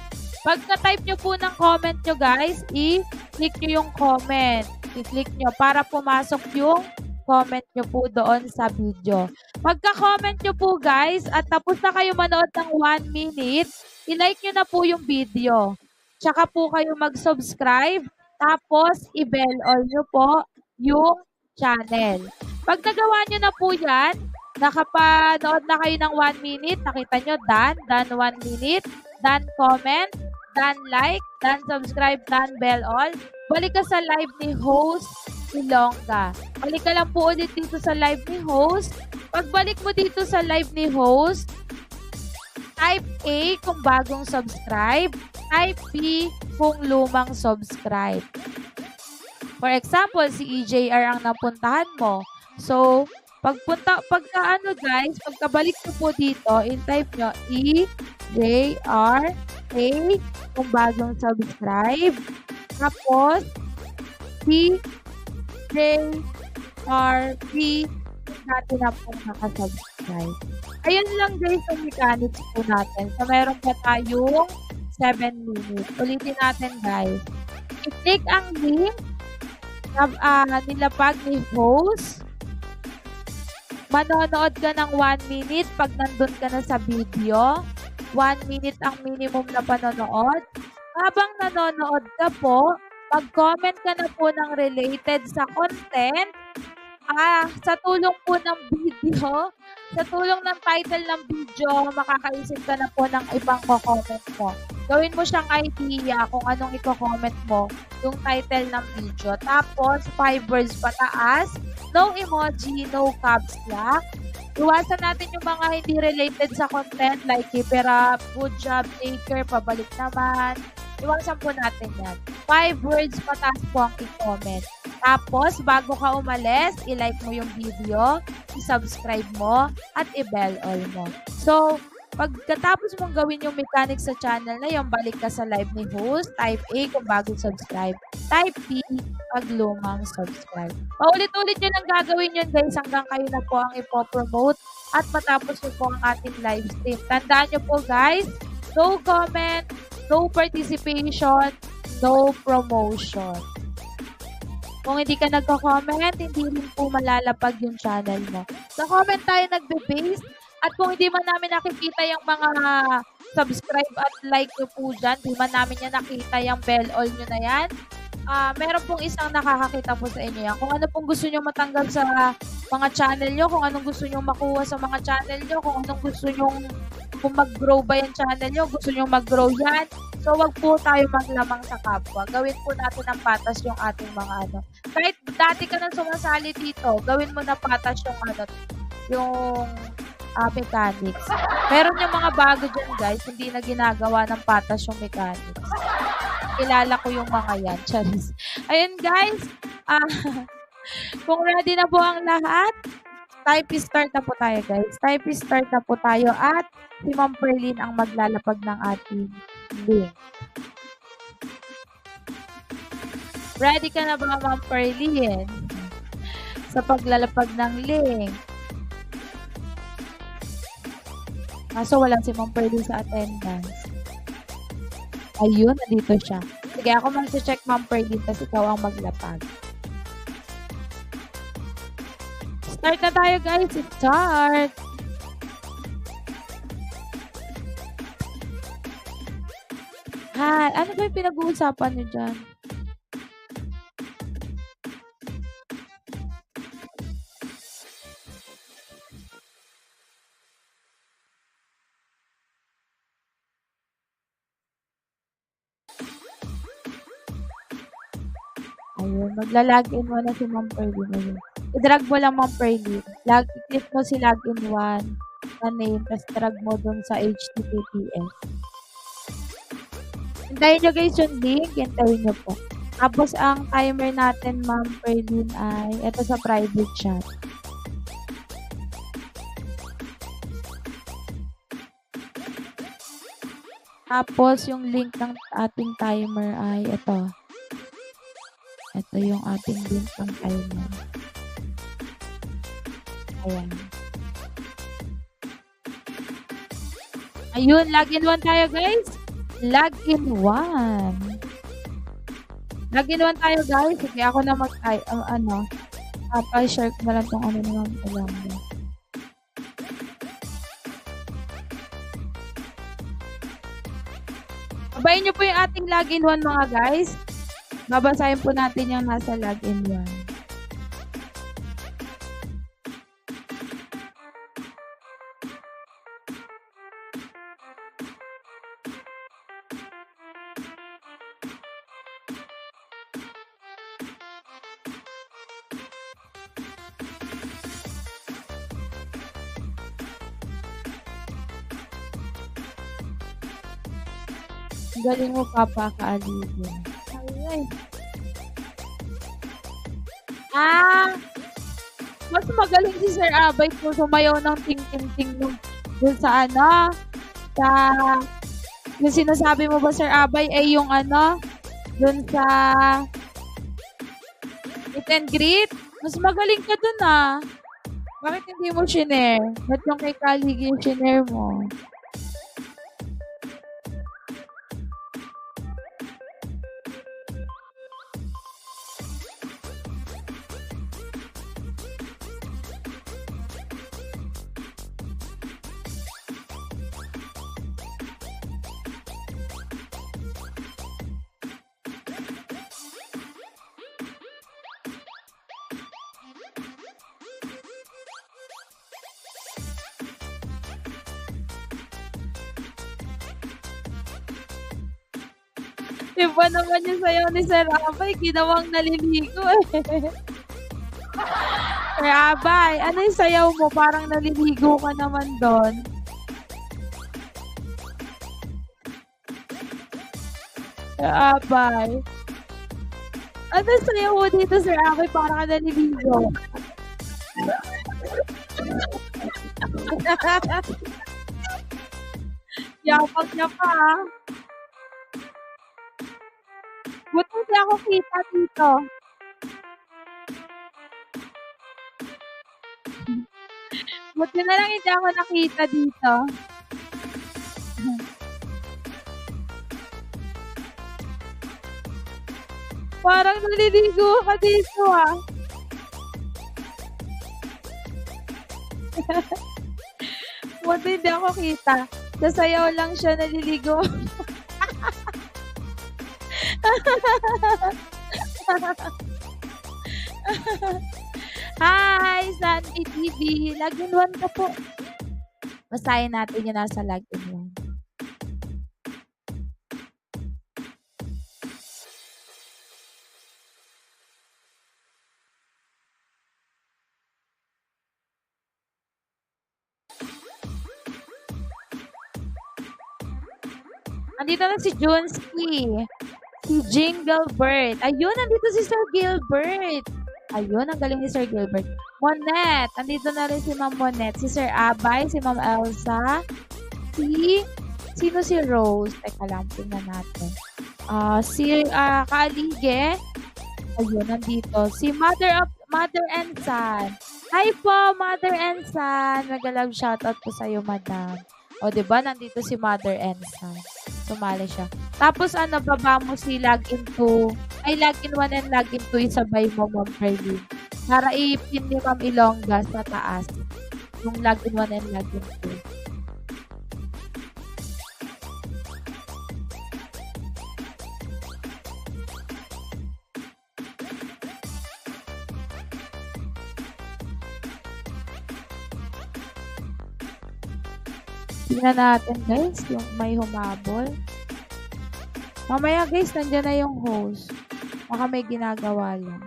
Pagka-type nyo po ng comment nyo, guys, i-click nyo yung comment. I-click nyo para pumasok yung comment nyo po doon sa video. Pagka-comment nyo po, guys, at tapos na kayo manood ng 1 minute, i-like nyo na po yung video. Tsaka po kayo mag-subscribe. Tapos, i-bell all nyo po yung channel. Pag nagawa nyo na po yan, nakapanood na kayo ng 1 minute, nakita nyo, done 1 minute, done comment, done like, done subscribe, done bell all. Balik ka sa live ni host Ilongga. Balik ka lang po ulit dito sa live ni host. Pagbalik mo dito sa live ni host, type A kung bagong subscribe, type B kung lumang subscribe. For example, si EJR ang napuntahan mo. So, pagkabalik ko po dito, in-type nyo EJR A kung bagong subscribe. Tapos, EJR B natin na po nakasubscribe. Ayun lang guys ang mechanics po natin. So, meron pa tayong 7 minutes. Ulitin natin guys. I-click ang link nilapag ni host. Manonood ka ng 1 minute pag nandun ka na sa video. 1 minute ang minimum na panonood. Habang nanonood ka po, mag-comment ka na po ng related sa content. Sa tulong po ng video, sa tulong ng title ng video, makakaisip ka na po ng ibang ko-comment mo. Gawin mo siyang idea kung anong i-comment mo, yung title ng video. Tapos, 5 words pataas, no emoji, no caps lock. Iwasan natin yung mga hindi related sa content like keep it up, good job, take care, pabalik naman. Iwasan po natin yan. 5 words pataas po ang i-comment. Tapos, bago ka umalis, i-like mo yung video, i-subscribe mo, at i-bell all mo. So, pagkatapos mong gawin yung mechanics sa channel na yung balik ka sa live ni host, type A kung bagong subscribe, type B pag lumang subscribe. Paulit-ulit nyo lang gagawin yun guys hanggang kayo na po ang ipopromote at matapos nyo po ang ating live stream. Tandaan nyo po guys, no comment, no participation, no promotion. Kung hindi ka nagko-comment, hindi rin po malalapag yung channel mo. Sa comment tayo nagbe-base. At kung hindi man namin nakikita yung mga subscribe at like nyo po dyan, hindi man namin yan nakita yung bell all nyo na yan, meron pong isang nakakakita po sa inyo yan. Kung ano pong gusto nyo matanggal sa mga channel nyo, kung anong gusto nyo makuha sa mga channel nyo, kung anong gusto nyo, kung mag-grow ba yung channel nyo, gusto nyo mag-grow yan. So, wag po tayo maglamang sa kapwa. Gawin po natin ng patas yung ating mga ano. Kahit dati ka nang sumasali dito, gawin mo na patas yung ano, yung mechanics. Meron yung mga bago dyan guys, hindi na ginagawa ng patas yung mechanics. Kilala ko yung mga yan. Charis. Ayun guys, kung ready na po ang lahat, type start na po tayo guys. Type start na po tayo at si Ma'am Perlin ang maglalapag ng ating link. Ready ka na ba Ma'am Perlin? Sa paglalapag ng link. So, walang si Ma'am Perlin sa attendance. Ayun, nandito siya. Sige, ako mag-check Ma'am Perlin kasi ikaw ang maglapag. Start na tayo guys. Start! Hi, ano ba yung pinag-uusapan niyo dyan? Ayun, magla-login mo na si Ma'am Pearline. Ayun. I-drag mo lang Ma'am Pearline. Click mo si login 1 na name, tapos drag mo dun sa HTTPS. Hintayin nyo guys yung link. Hintayin nyo po. Tapos ang timer natin Ma'am Pearline ay ito sa private chat. Tapos yung link ng ating timer ay ito. Ito yung ating link ng timer. Ayan. Ayun, login 1 tayo guys. Login 1. Login 1 tayo guys. Sige, ako na share ko na lang tong ano naman. Alam mo. Babayin nyo po yung ating login 1 mga guys. Babasahin po natin yung nasa login 1. Galing mo, Papa Kaaligin. Ay. Mas magaling si Sir Abay po sumayaw ng ting-ting-ting dun sa sa yung sinasabi mo ba Sir Abay ay yung dun sa meet and greet. Mas magaling ka dun Bakit hindi mo shinare? Ba't yung kay Kaaligin shinare mo? Iba naman yung sayaw ni Sir Abay, ginawang naliligo Sir Abay, ano yung sayaw mo? Parang naliligo ka naman doon. Sir Abay. Ano yung sayaw mo dito, Sir Abay? Parang ka naliligo. Yapak niya pa Buti hindi ako kita dito. Buti na lang hindi ako nakita dito. Parang naliligo ka dito Buti hindi ako kita. Sasayaw lang siya, naliligo. Hi, Sandy TV. Login 1 ka po. Basahin natin yung nasa login 1. Nandito na si Junski. Si Jinglebert. Ayun, nandito si Sir Gilbert. Ayun, ang galing ni Sir Gilbert. Monette. Nandito na rin si Ma'am Monette. Si Sir Abay, si Ma'am Elsa. Sino si Rose? Teka lang, tingnan natin. Si Kaalige. Ayun, nandito. Si Mother and Son. Hi po, Mother and Son. Nag-love shoutout po sa'yo, madam. O, diba? Nandito si Mother and Son. Sumali siya. Tapos, baba mo si login 2. Ay, login 1 and login 2. Isabay mo, Ma'am Pearline. Para i-pin ni Ma'am Ilongga sa taas. Yung login 1 and login 2. Tingnan natin guys, yung may humabol. Mamaya guys, nandiyan na yung host. Baka may ginagawa lang.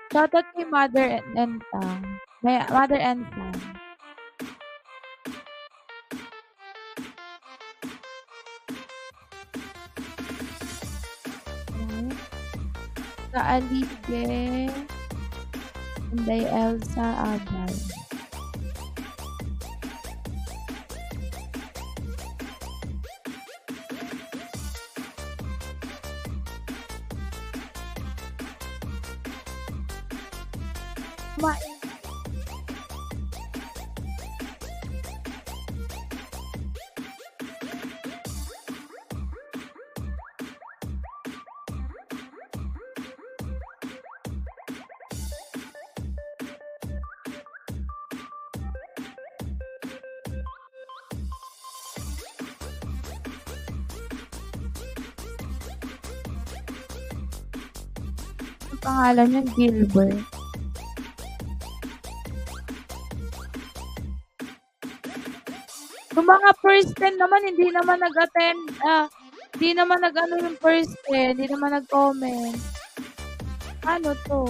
Shoutout kay Mother and Tang. May Mother and Tang. Sa Alige, Inday Elsa Abay. Ang pangalan niya Gilbert. Yung mga first 10 naman, hindi naman nag-attend, hindi naman nag-ano yung first 10, hindi naman nag-comment. Ano to?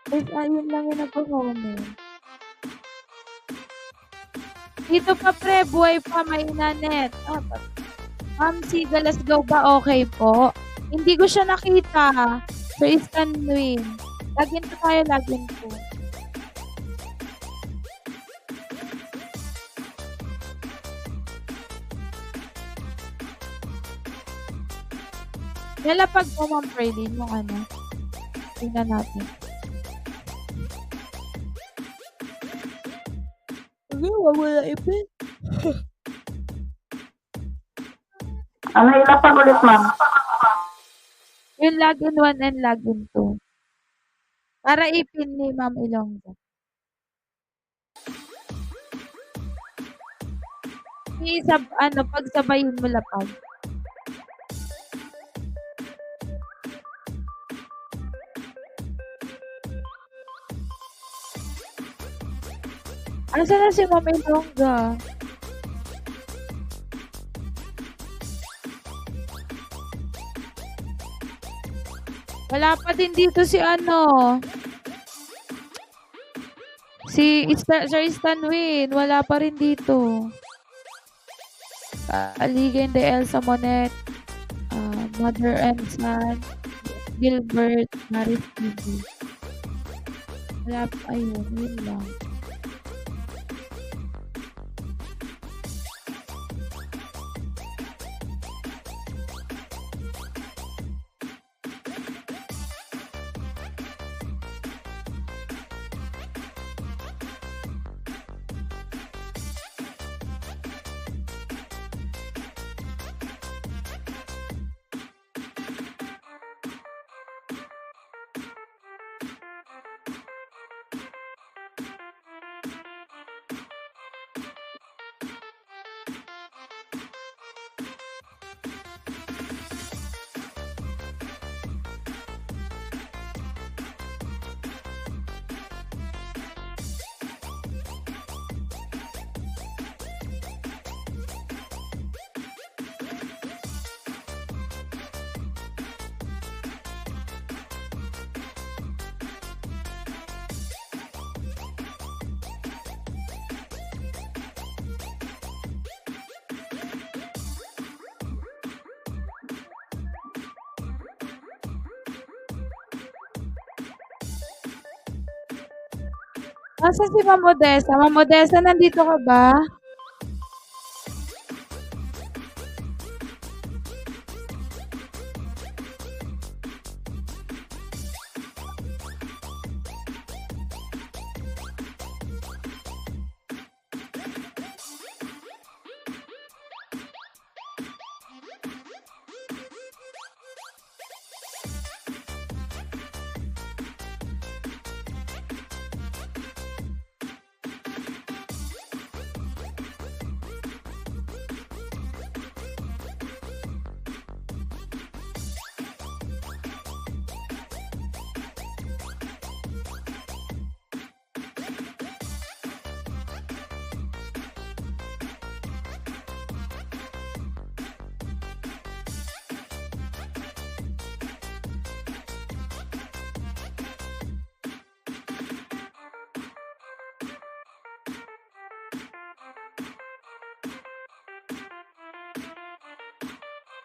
Guys, ayun lang yung nag-comment. Dito pa pre, buhay pa, may inanet. Ma'am Siga, let's go ba? Okay po. Hindi ko siya nakita. Sir Stanwin. Lagin po tayo, lagin po. Nalapag mo, Ma'am Praylin, yung ano. Tingnan natin. Okay, wala ipin.
Ano ilapag ulit, ma'am?
Yung login 1 and login 2. Para ipin ni Ma'am Ilonggo. Pagsabayin mo lapag. Asan na si Ma'am Ilongga? Wala pa din dito si ano. Si Sir Stanwin. Wala pa rin dito. Aligay de Elsa Monet. Mother and Son. Gilbert. Maris TV. Wala pa. Ayun. Yun lang. Nasaan si Ma'am Odessa? Ma'am Odessa, nandito ka ba?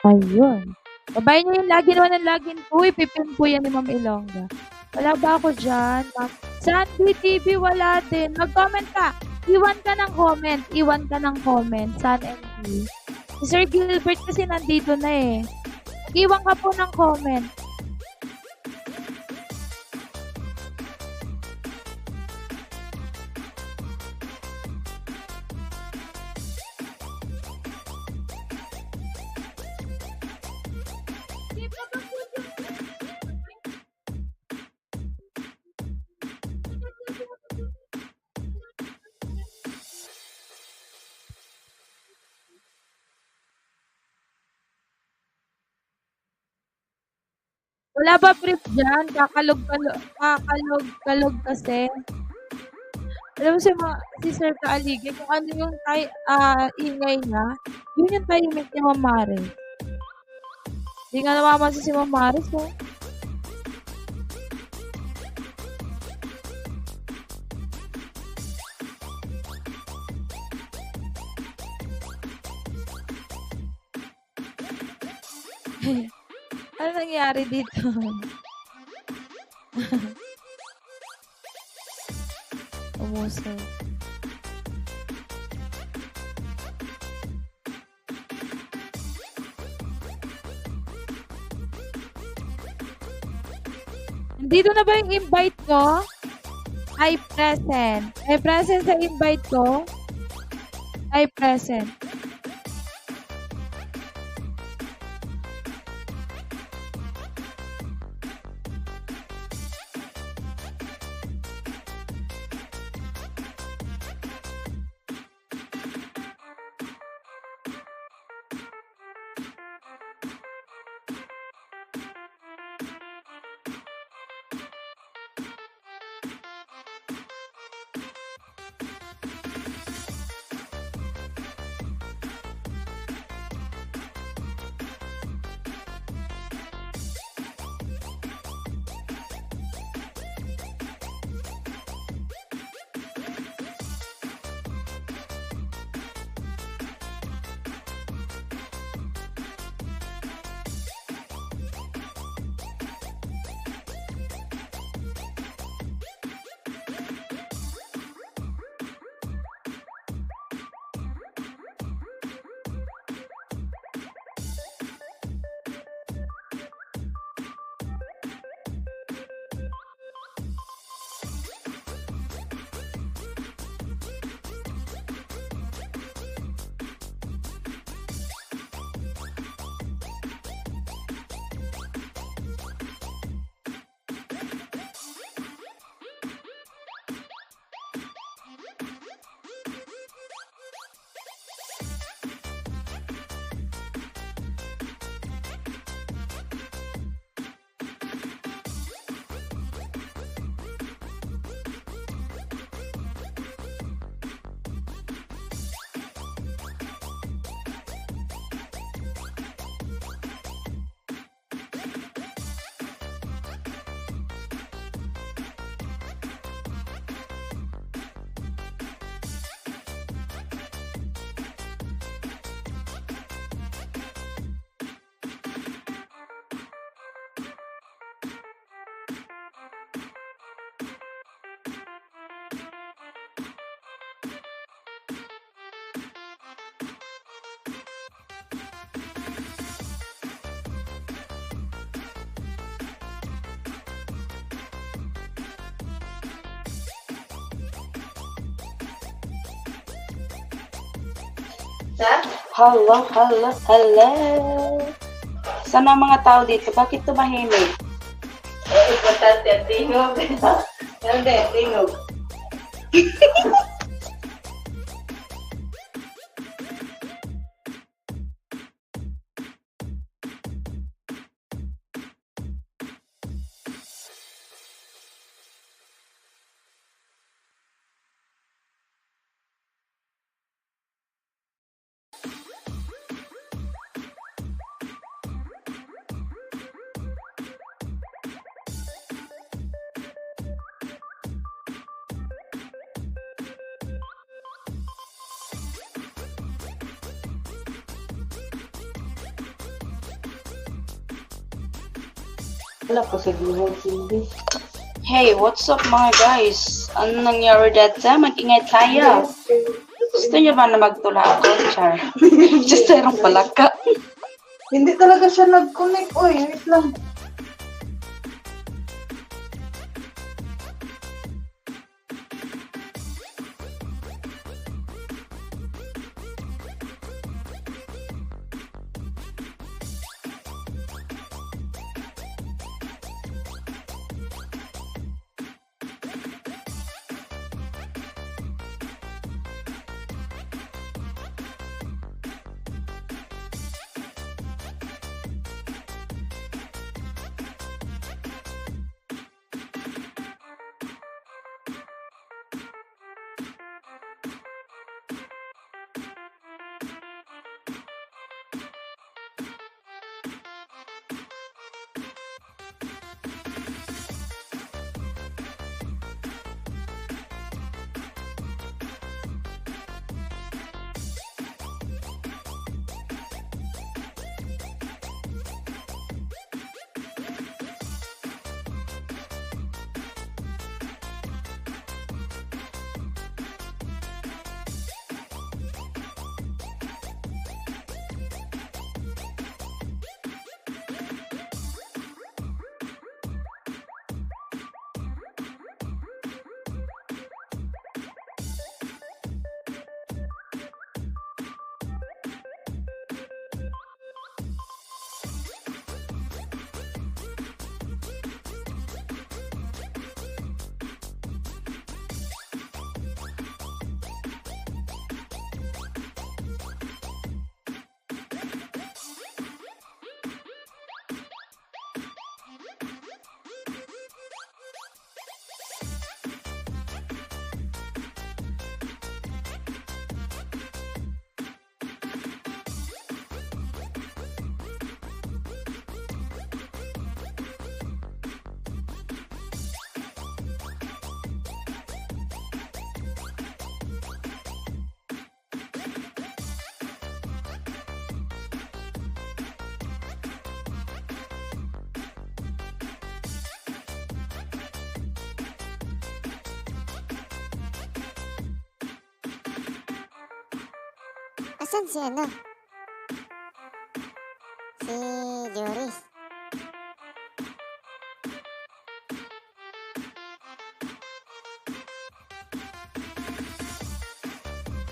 Ayun. Babayin niyo yung lagi naman ng login ko. Ipipin ko yan ni Ma'am Ilongga. Wala ba ako dyan, Ma'am? Sandy TV, wala din. Mag-comment ka. Iwan ka ng comment. Iwan ka ng comment. San ND. Si Sir Gilbert kasi nandito na eh. Iwan ka po ng comment. Wala ba brief dyan? Kakalog kasi. Alam mo si Sir Kaalige, kung ano yung ingay niya, yun yung tahimik ni Ma'am Mare. Hindi nga namamansin si Ma'am Mare, so. Ano nangyari dito? Umusay. Nandito na ba yung invite ko? I present. I present sa invite ko? I present.
Hello, hello, hello. Saan ang mga tao dito? Bakit tumahimik?
Importante ang tingog. Hindi, tingog. Wala ko sa ginag hindi.
Hey, what's up mga guys? Ano nangyari dati? Mag-ingay tayo. Gusto niyo ba na magtula ako, Char? Just terong palaka.
Hindi talaga siya nag-connect. Oy, wait lang.
Asan si ano? Si Joris.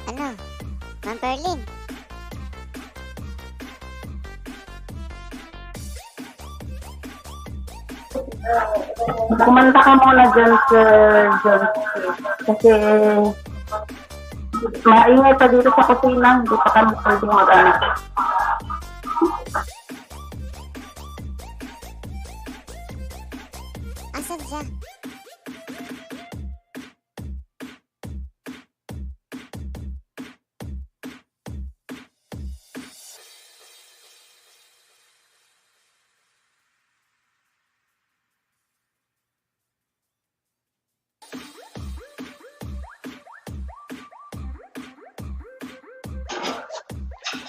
Ano? Ma'am Perlin?
Kumanta ka muna dyan, Sir John. Kasi maingay pa dito sa kusina. Hindi pa kami pwedeng mag-anak.
Asan siya?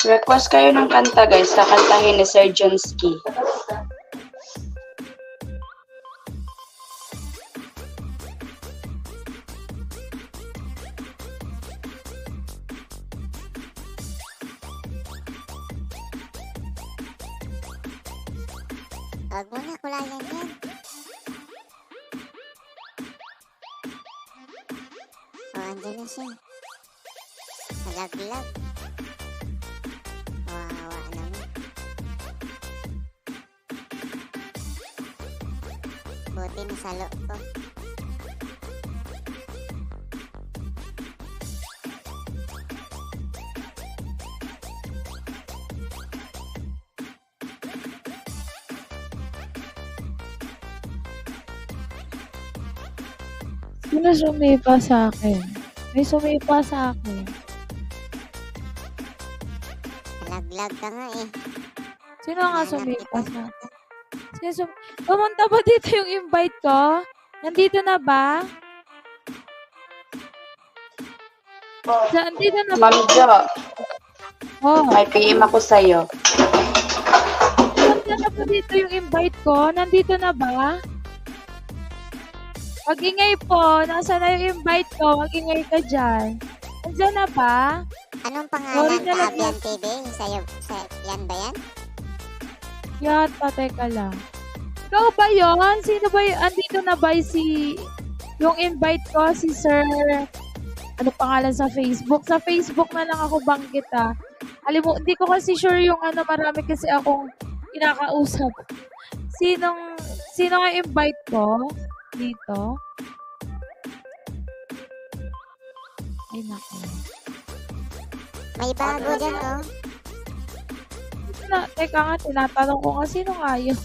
Request kayo ng kanta guys, kakantahin ni Sir Jonski.
Huwag mo na, kulayan yan. Oh, andyan na siya. Nalaglag. Wawa naman. Buti na sa loob ko.
Sino sumipa sa akin? May sumipa sa akin.
Nalaglag ka nga eh.
Sino nga sumipa sa akin? Pumunta ba dito yung invite ko? Nandito na ba? Nandito na ba?
Ma'am Jo,
Oh,
may PM ako sa'yo.
pumunta na ba dito yung invite ko? Nandito na ba? Mag-ingay po. Nasaan na yung invite ko? Mag-ingay ka dyan. Nandiyan na ba?
Anong
Sorry
pangalan
na lang
Kaabian TV? Yan ba yan?
Yata, teka lang. Ikaw ba yun? Sino ba yun? Andito na ba yung invite ko? Si Sir... Ano pangalan sa Facebook? Sa Facebook na lang ako banggit Alam mo, hindi ko kasi sure yung marami kasi akong kinakausap. Sino nga invite ko? Dito? Ay, naku.
May bago dyan, oh.
Teka nga, tinatanong ko nga, sino nga yun?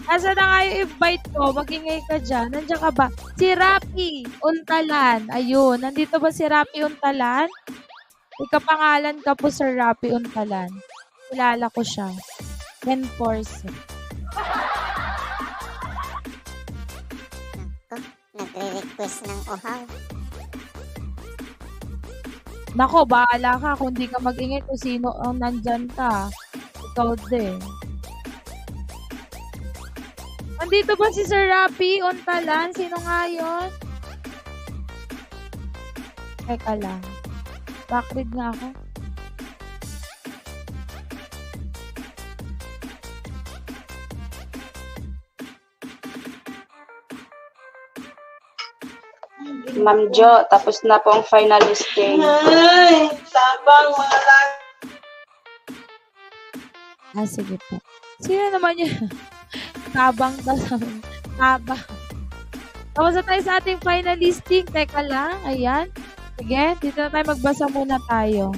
Asa na nga yung invite ko? Mag-ingay ka dyan. Nandiyan ka ba? Si Rapi Untalan. Ayun. Nandito ba si Rapi Untalan? Ikapangalan ka po, Sir Rapi Untalan. Kilala ko siya. 10%.
Nagre-request ng uhaw.
Nako, bahala ka kung di ka mag-ingay kung sino ang nandyan ka. Ikaw din. Nandito ba si Sir Rapi Untalan? Sino nga yun? Teka lang. Backread nga ako.
Ma'am Jo, tapos na po ang final listing.
Ay, tabang mga lang.
Sige po. Sino naman yun? Tabang daw sabi. Tabang. Tapos na tayo sa ating final listing. Teka lang. Ayan. Sige, dito na tayo magbasa muna tayo.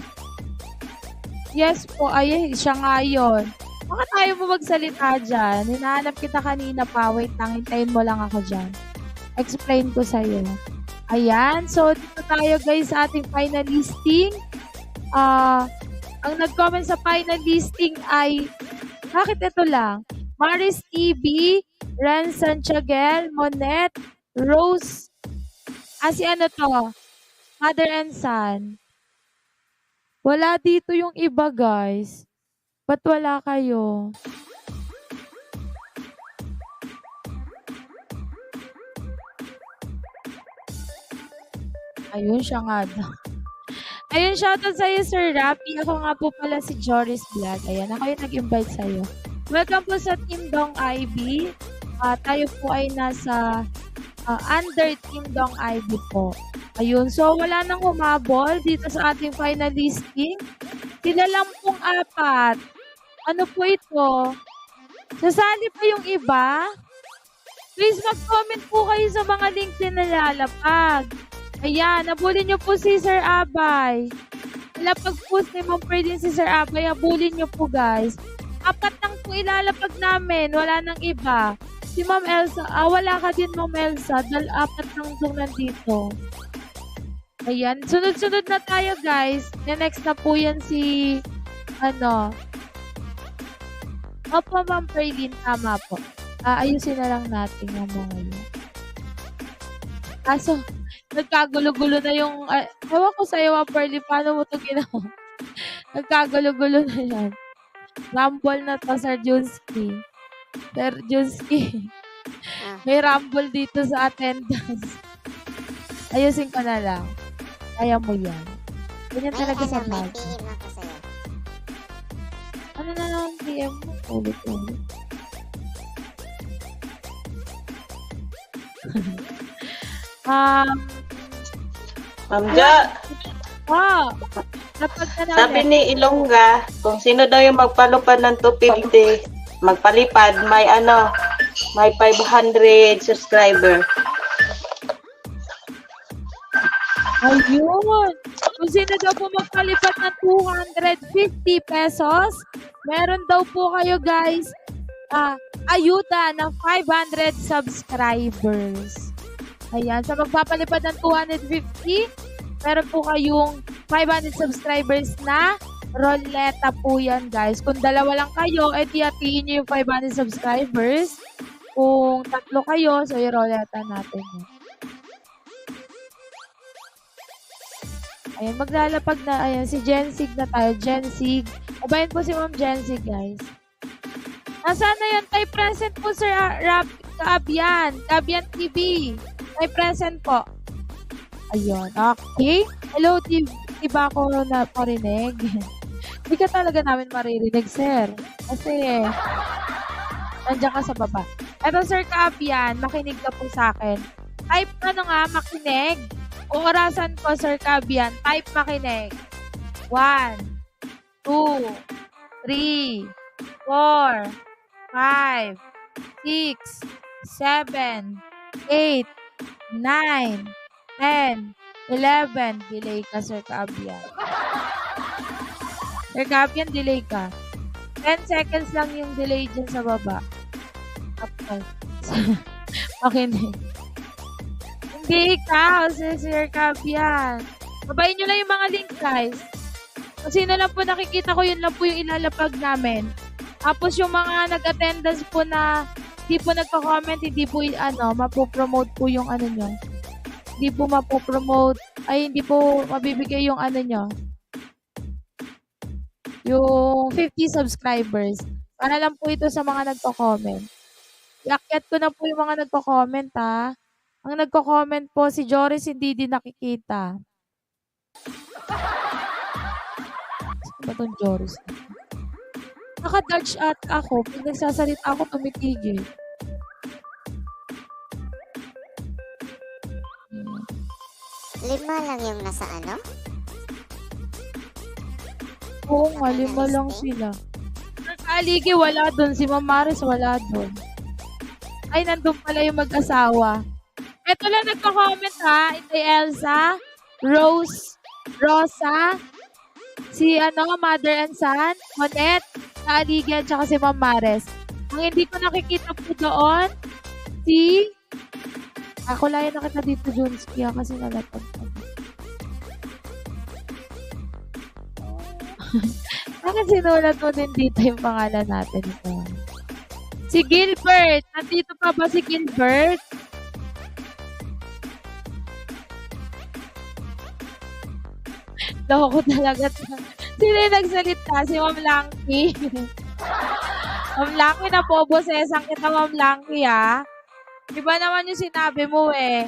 Yes po. Ayun, siya nga yun. Baka tayo mo magsalita dyan. Hinahanap kita kanina pa. Wait lang, hintayin mo lang ako dyan. Explain ko sa'yo. Ayan. So, dito tayo guys sa ating final listing. Ang nag-comment sa final listing ay, bakit ito lang? Maris TV, Ren Santiago, Monet, Rose, si ano to? Mother and Son. Wala dito yung iba, guys. Ba't wala kayo? Ayun siya nga daw. Ayun, shoutout sa'yo, Sir Rapi. Ako nga po pala si Joris Vlog. Ayan, ako yung nag-invite sa'yo. Welcome po sa Team Dong IB. Tayo po ay nasa under Team Dong IB po. Ayun, so wala nang humabol dito sa ating final listing. Sila lang pong 4. Ano po ito? Sasali pa yung iba? Please mag-comment po kayo sa mga link na nalalapag. Ayan, nabulin nyo po si Sir Abay. Nalapag-post ni Ma'am Perdin si Sir Abay. Abulin nyo po, guys. 4 lang po ilalapag namin. Wala nang iba. Si Ma'am Elsa. Wala ka din, Ma'am Elsa. 4 lang itong nandito. Ayan. Sunod-sunod na tayo, guys. Next na po yan si Opo, Ma'am Perdin. Tama po. Ayusin na lang natin yung mga yun. So, nagkagulo-gulo na yung... ewan ko sa'yo, Ma'am Pearly, paano mo ito ginawa? Nagkagulo-gulo na yan. Rumble na to, Sir Junski. Sir Junski. May rumble dito sa attendance. Ayusin ko na lang. Kaya mo yan. Ganyan talaga sa
may
mag.
PM ako sa'yo.
Ano na lang PM mo? Ulit-ulit.
Ma'am Jo,
Napag na
sabi
namin.
ni Ilongga, kung sino daw yung magpalupad ng 250, magpalipad, may 500 subscriber.
Ayun! Kung sino daw po magpalipat ng 250 pesos, meron daw po kayo guys, ayuda ng 500 subscribers. Ayan, sa magpapalipad ng 250, meron po kayong 500 subscribers na roleta po yan guys. Kung 2 lang kayo, hatiin nyo yung 500 subscribers. Kung 3 kayo, so yung roleta natin yun. Ayan, maglalapag na, ayan, si Jensig na tayo. Jensig. Abayan po si Ma'am Jensig, guys. Asan na yun? Type present po, Sir Kaabian. Kaabian TV. Type present po. Ayun. Okay. Hello, di ba ako na parinig? Hindi ka talaga namin maririnig, sir. Kasi, nandiyan ka sa baba. Eto, Sir Kaabian, makinig ka po sa akin. Type makinig. Kung orasan ko, Sir Kaabian, type makinig. 1, 2, 3, 4, 5, 6, 7, 8, 9, 10, 11. Delay ka, Sir Kaabian. Sir Kaabian, delay ka. 10 seconds lang yung delay dyan sa baba. Tapos, makinig. Hindi ikaw, Sir Kaabian. Babayin nyo lang yung mga link, guys. Kung sino lang po nakikita ko, yun lang po yung ilalapag namin. Tapos yung mga nag-attendance po na hindi po nagko-comment, hindi po mapopromote po yung nyo. Hindi po mapopromote, hindi po mabibigay yung nyo. Yung 50 subscribers. Para lang po ito sa mga nagko-comment. Iakyat ko na po yung mga nagko-comment, ha. Ang nagko-comment po, si Joris hindi din nakikita. Saan ba itong Joris? Naka-dodge at ako. Pag nagsasalita ako, tumitigil.
Lima lang yung nasa
Oo nga, 5 lang sila. Sir Kaaligi, wala doon. Si Ma'am Maris, wala doon. Ay, nandun pala yung mag-asawa. Ito lang nagko-comment, ha. Itay Elsa, Rose, Rosa, si Mother and Son, Monette, Kaaligi, at saka si Ma'am Maris. Ang hindi ko nakikita po doon, ako lang nakita dito, Junski, kasi nalatag ko. Bakit sinulat mo din dito yung pangalan natin ito? Si Gilbert! Nandito pa ba si Gilbert? Loko talaga. Sino yung nagsalita? Si Ma'am Langky. Ma'am Langky, napobosesang kita, Ma'am Langky, ha? Diba naman yung sinabi mo, eh?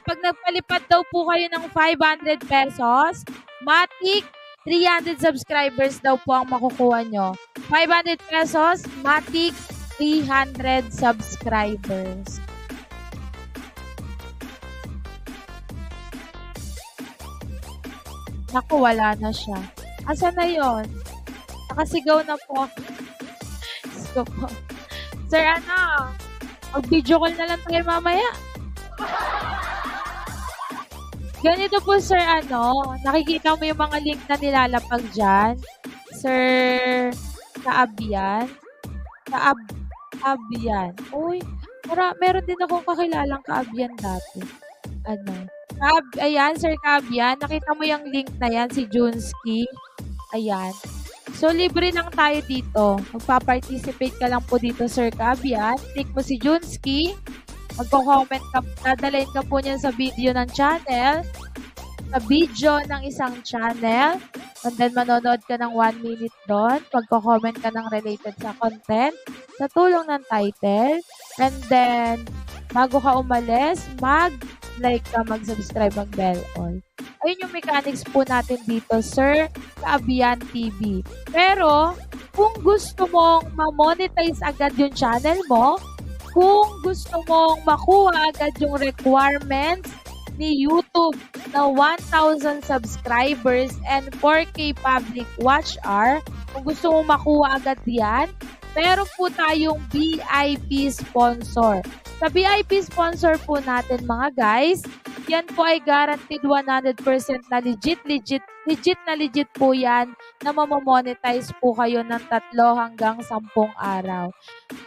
Pag nagpalipad daw po kayo ng 500 pesos, matik, 300 subscribers daw po ang makukuha nyo. 500 pesos, matik, 300 subscribers. Naku, wala na siya. Asan na yon? Nakasigaw na po. Gusto po. Sir, mag-video call na lang tayo mamaya. Ganito po, sir, nakikita mo yung mga link na nilalapag dyan. Sir, Kaabian. Kaabian. Uy, meron din akong kakilalang Kaabian dati. Ayan, Sir Kaabian. Nakita mo yung link na yan, si Junski. Ayan. So, libre lang tayo dito. Magpa-participate ka lang po dito, Sir Kaabian. Click mo si Junski. Magko-comment ka, dadalhin ka po niyan sa video ng channel, sa video ng isang channel, and then manonood ka ng 1 minute doon, magko-comment ka ng related sa content, sa tulong ng title, and then, bago ka umalis, mag-like ka, mag-subscribe, mag-bell all. Ayun yung mechanics po natin dito, Sir Kaabian TV. Pero, kung gusto mong ma-monetize agad yung channel mo, kung gusto mong makuha agad yung requirements ni YouTube na 1,000 subscribers and 4K public watch hour, kung gusto mong makuha agad yan, meron po tayong VIP sponsor. Sa VIP sponsor po natin, mga guys, yan po ay guaranteed 100% na legit po yan na mamamonetize po kayo ng 3 hanggang 10 araw.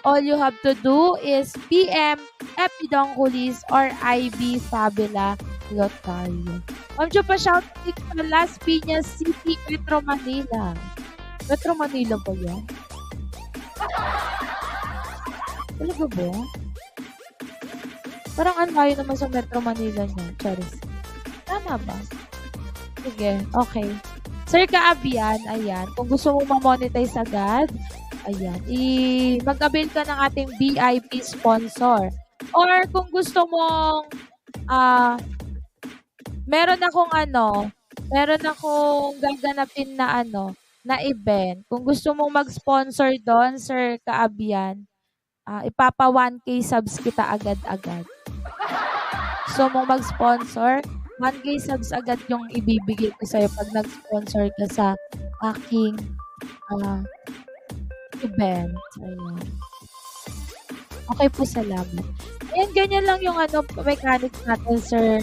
All you have to do is PM Epidongkulis or IB Fabula Lotario. Ma'am Jo, pa-shout out sa Las Piñas City, Metro Manila. Metro Manila ba yan? Talaga ba? Parang layo naman sa Metro Manila niya, Charis. Tama ba? Sige, okay. Sir Kaabian, ayan. Kung gusto mong ma-monetize agad, Ayan, mag-avail ka ng ating VIP sponsor. Or kung gusto mong meron akong gaganapin na na event. Kung gusto mong mag-sponsor doon, Sir Kaabian, ipapa 1K subs kita agad-agad. Gusto mong mag-sponsor, 1K subs agad yung ibibigay ko sa'yo pag nag-sponsor ka sa aking event. Ayan. Okay po, salamat. Ayan, ganyan lang yung mechanics natin, Sir.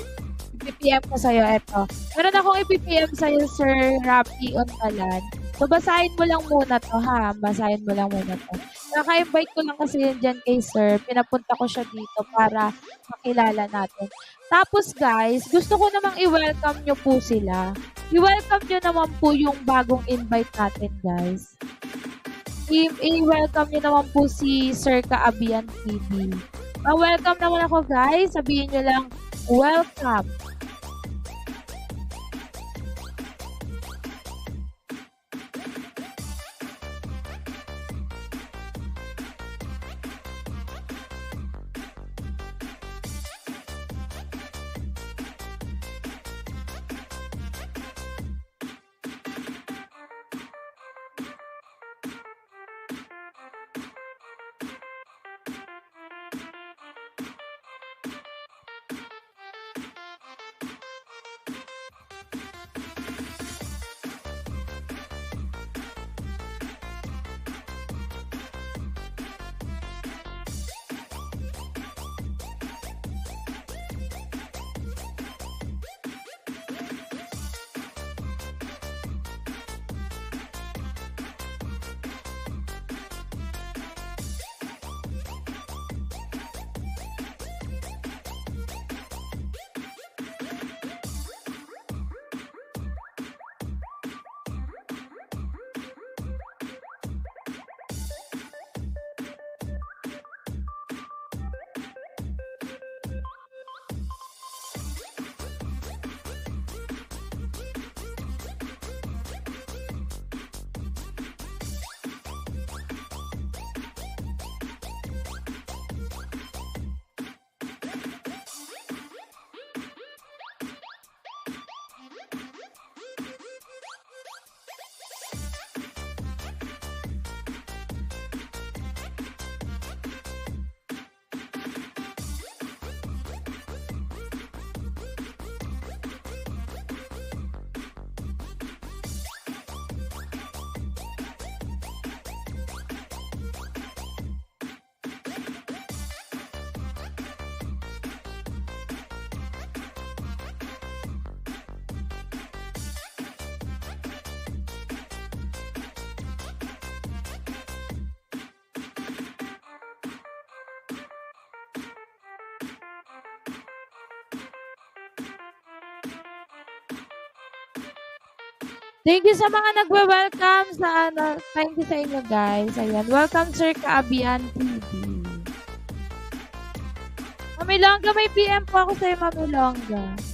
I-PM ko sa'yo, eto. Meron akong i-PM sa'yo, Sir Rapi Untalan. So, basahin mo lang muna to, ha? Basahin mo lang muna to. Naka-invite ko lang kasi yun dyan kay Sir. Pinapunta ko siya dito para makilala natin. Tapos, guys, gusto ko namang i-welcome nyo po sila. I-welcome nyo naman po yung bagong invite natin, guys. I-welcome nyo naman po si Sir Kaabian TV. Welcome naman ako, guys. Sabihin nyo lang, welcome. Thank you sa mga nagwe-welcome sa thank you sa inyo, guys. Ayan, welcome Sir Kaabian TV. Mami Longga, may PM po ako sa'yo, Mami Longga.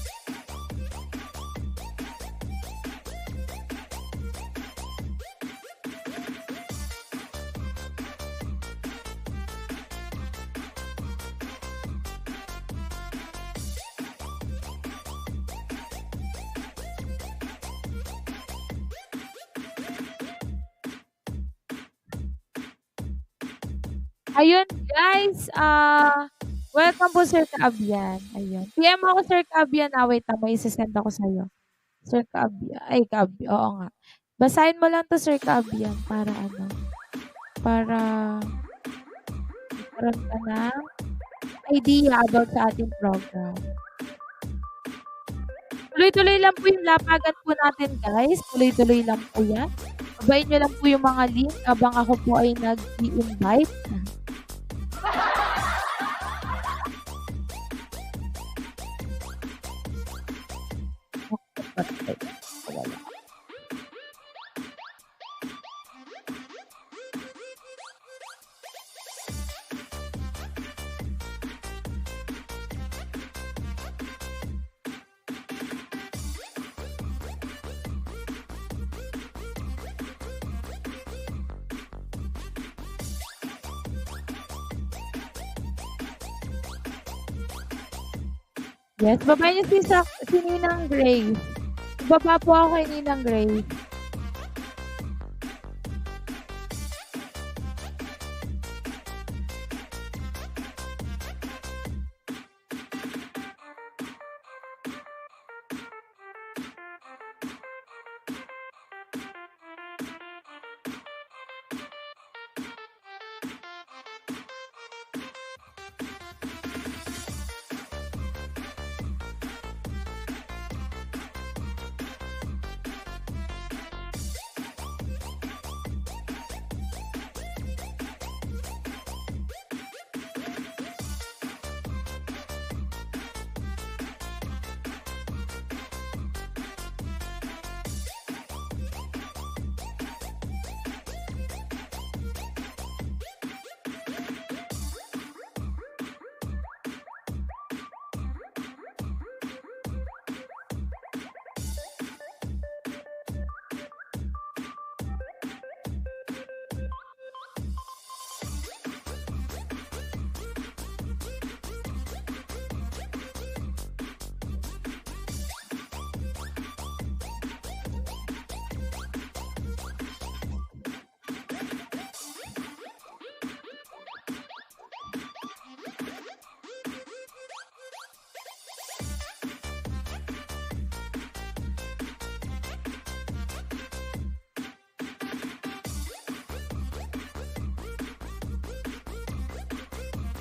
Ayun, guys. Welcome po, Sir Kaabian. Ayun. PM ako, Sir Kaabian. Wait, may isasend ako sa'yo. Sir Kaabian. Ay, Kaabian. Oo nga. Basahin mo lang to, Sir Kaabian. Para para magkaroon ka ng idea about sa ating program. Tuloy-tuloy lang po yung lapagan po natin, guys. Tuloy-tuloy lang po yan. Babayin nyo lang po yung mga link habang ako po ay nag-i-invite. Yes, babae niyo si Ninang Grace. Baba po ako kay Ninang Grace.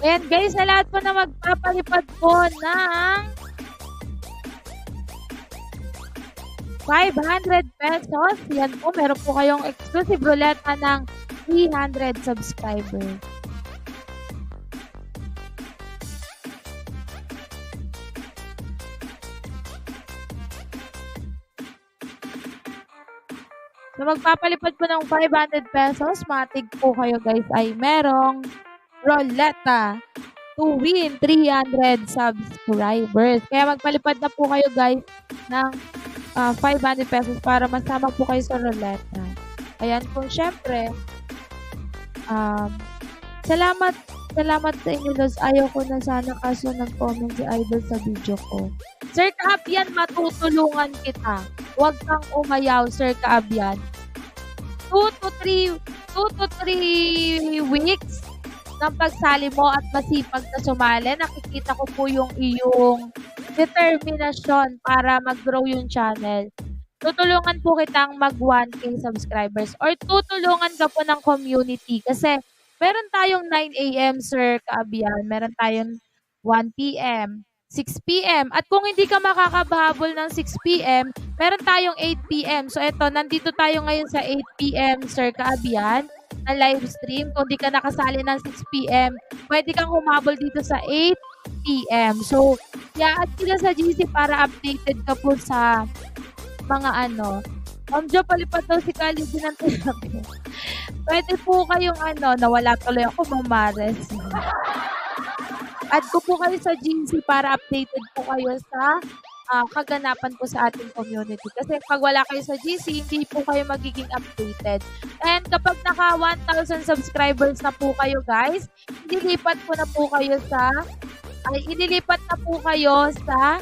Ayan guys, sa lahat po na magpapalipad po ng 500 pesos. Yan po, meron po kayong exclusive ruleta ng 300 subscribers. So magpapalipad po ng 500 pesos, matig po kayo guys ay merong Roleta to win 300 subscribers. Kaya magpalipad na po kayo guys ng 500 pesos para masama po kayo sa Roleta. Ayan po, syempre, salamat sa inyo, Lods. Ayaw ko na sana kaso nag-comment si Idol sa video ko. Sir Kaabyan, matutulungan kita. Huwag kang umayaw, Sir Kaabyan. 2 to 3 weeks ng pagsali mo at masipag na sumali, nakikita ko po yung iyong determinasyon para mag-grow yung channel. Tutulungan po kitang mag 1K subscribers or tutulungan ka po ng community kasi meron tayong 9 AM, Sir Kaabyan. Meron tayong 1 PM, 6 PM. At kung hindi ka makakabahabol ng 6 PM, meron tayong 8 PM. So eto, nandito tayo ngayon sa 8 PM, Sir Kaabyan, na live stream. Kung di ka nakasali ng 6 PM, pwede kang humabol dito sa 8 PM. So, i-add sila sa GC para updated ka po sa mga ano. Jo, palipad daw si Kali ng tinabi. Pwede po kayong nawala tuloy ako, Mamares. Add ko po kayo sa GC para updated po kayo sa kaganapan po sa ating community. Kasi pag wala kayo sa GC, hindi po kayo magiging updated. And kapag naka 1,000 subscribers na po kayo guys, ililipat na po kayo sa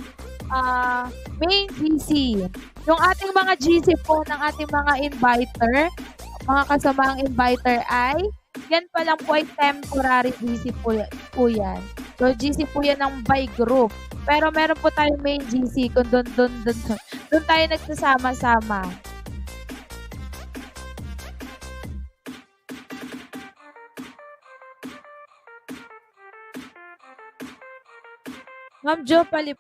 main GC. Yung ating mga GC po ng ating mga inviter, mga kasamaang inviter ay, yan pa lang po ay temporary GC po yan. So, GC po yan ng by group. Pero meron po tayong main GC kung doon tayo nagsasama-sama. Ma'am Jo naulit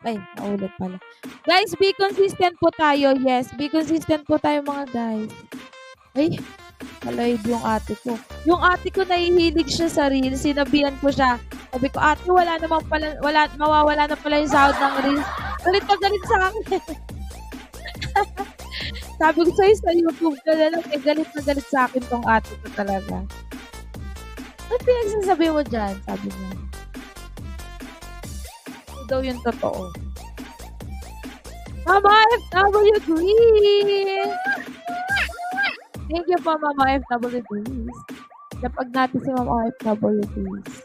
pala. Guys, be consistent po tayo. Yes, be consistent po tayo mga guys. Ay, live yung ate ko. Yung ate ko nahihilig siya sa reels. Sinabihan ko siya. Sabi ko, ate, mawawala na pala yung sahod ng reels. Galit na galit sa akin. Sabi ko sa'yo sa YouTube ka na lang, galit na galit sa akin tong ate ko talaga. Ano pinagsasabi mo dyan? Sabi niya. Ito daw yung totoo. Mama FW Grease! Thank you po, Mama FW Grease. Napag natin si Mama FW Grease.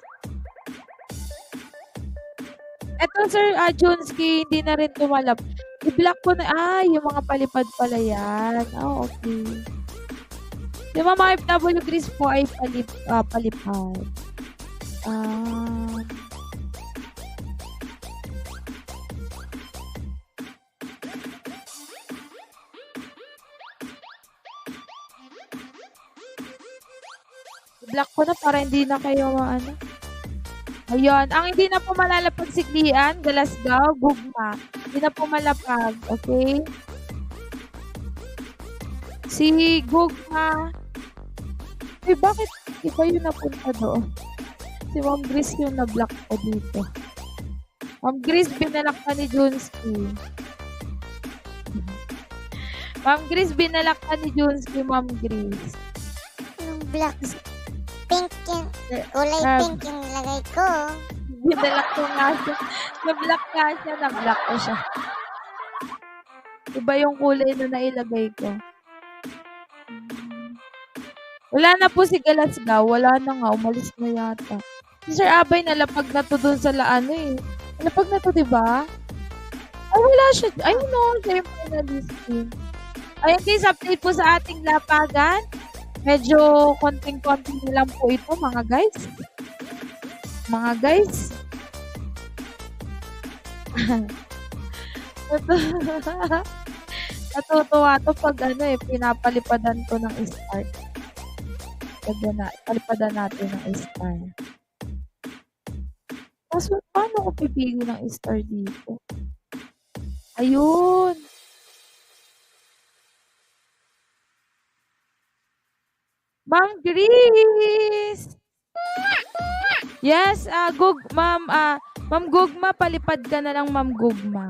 Ito Sir Junski, hindi na rin tumalab. I-block ko na. Yung mga palipad pala yan. Okay. Yung mga FW Chris po ay palipad. Ah. I-block ko na para hindi na kayo maano. Ayun. Ang hindi na po malalapag siglian, Galasgaw, Gugma. Hindi na po malapag. Okay? Si Gugma. Bakit iba yung napunta doon? Si Ma'am Grace yung na-block ko dito. Ma'am Grace, binalak ka ni Junski. Ma'am Grace, binalak ka ni Junski, Ma'am Grace.
Yung black. Pink yung, kulay pink yung nilagay ko.
Binalak ko nga siya. Na-block nga siya, na-block ko siya. Iba yung kulay na nailagay ko. Wala na po si Galasgaw. Wala na nga. Umalis na yata. Si Sir Abay nalapag na to dun sa laano eh. Nalapag na to, diba? Ay, wala siya. Ay, no. Siya yung finalist eh. Ayun guys, update po sa ating lapagan. Medyo konting-konting lang po ito, mga guys. Mga guys. Natutuwa to pag pinapalipadan ko ng start. Palipadan natin ng star. Kaso, paano ko pipili ng star dito? Ayun! Ma'am Grace! Yes, Ma'am Gugma, palipad ka na lang, Ma'am Gugma.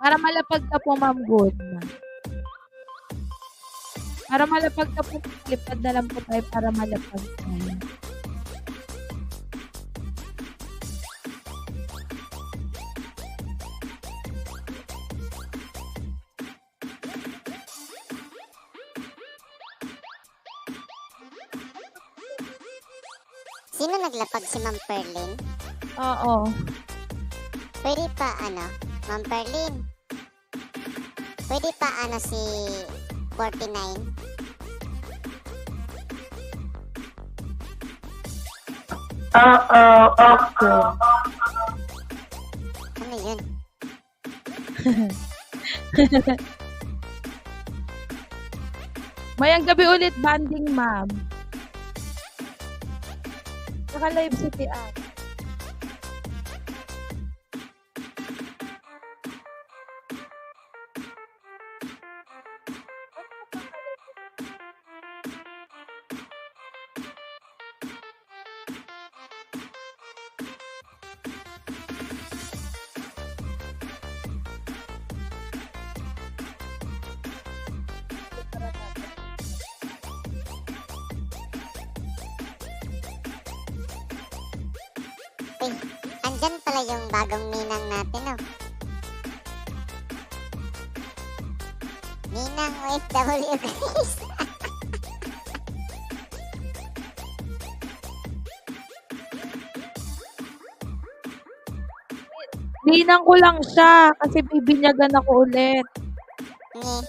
Para malapag ka po, Ma'am Gugma. Para malapag ka po, lipad na lang po tayo para malapag tayo.
Sino naglapag, si Ma'am Perlin?
Oo.
Pwede pa Ma'am Perlin? Pwede pa si 49?
Okay.
Ano yun?
Mayang gabi ulit, banding, ma'am. Naka-live si Tian.
Uy, andyan pala yung bagong ninang natin, oh. Ninang OFW, guys.
Ninang ko lang siya kasi bibinyagan ako ulit.
Nge.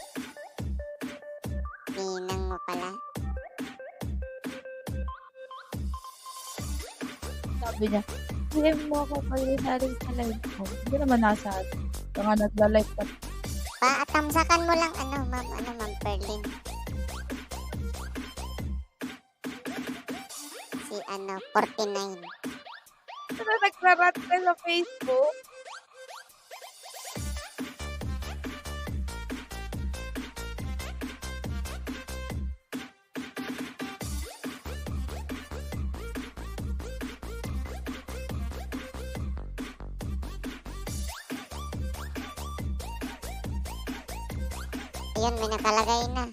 Ninang mo pala.
Sabi niya, PM mo ako kayo sa rin sa live ko. Hindi naman nasa atin. Kaya nagla-live pa.
Paatamsakan mo lang, Ma'am Perlin. Si 49.
Ito na nagrarat ka sa Facebook.
Ayun, may nakalagay na.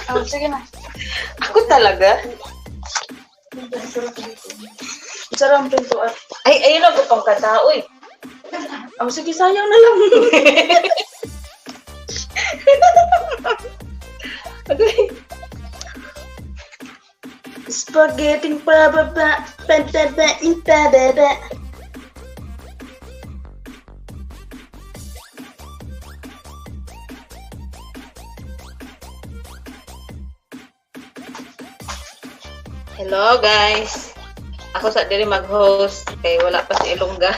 Oh, sige na.
Ako talaga?
Sarang pintuan.
Ay, ayun ako pang katao eh.
Oh, sige, sayang na lang.
Okay. Spaghetti pababa, pababa, pababa. Hello guys. Ako sa diri mag-host kay wala pa si Ilongga.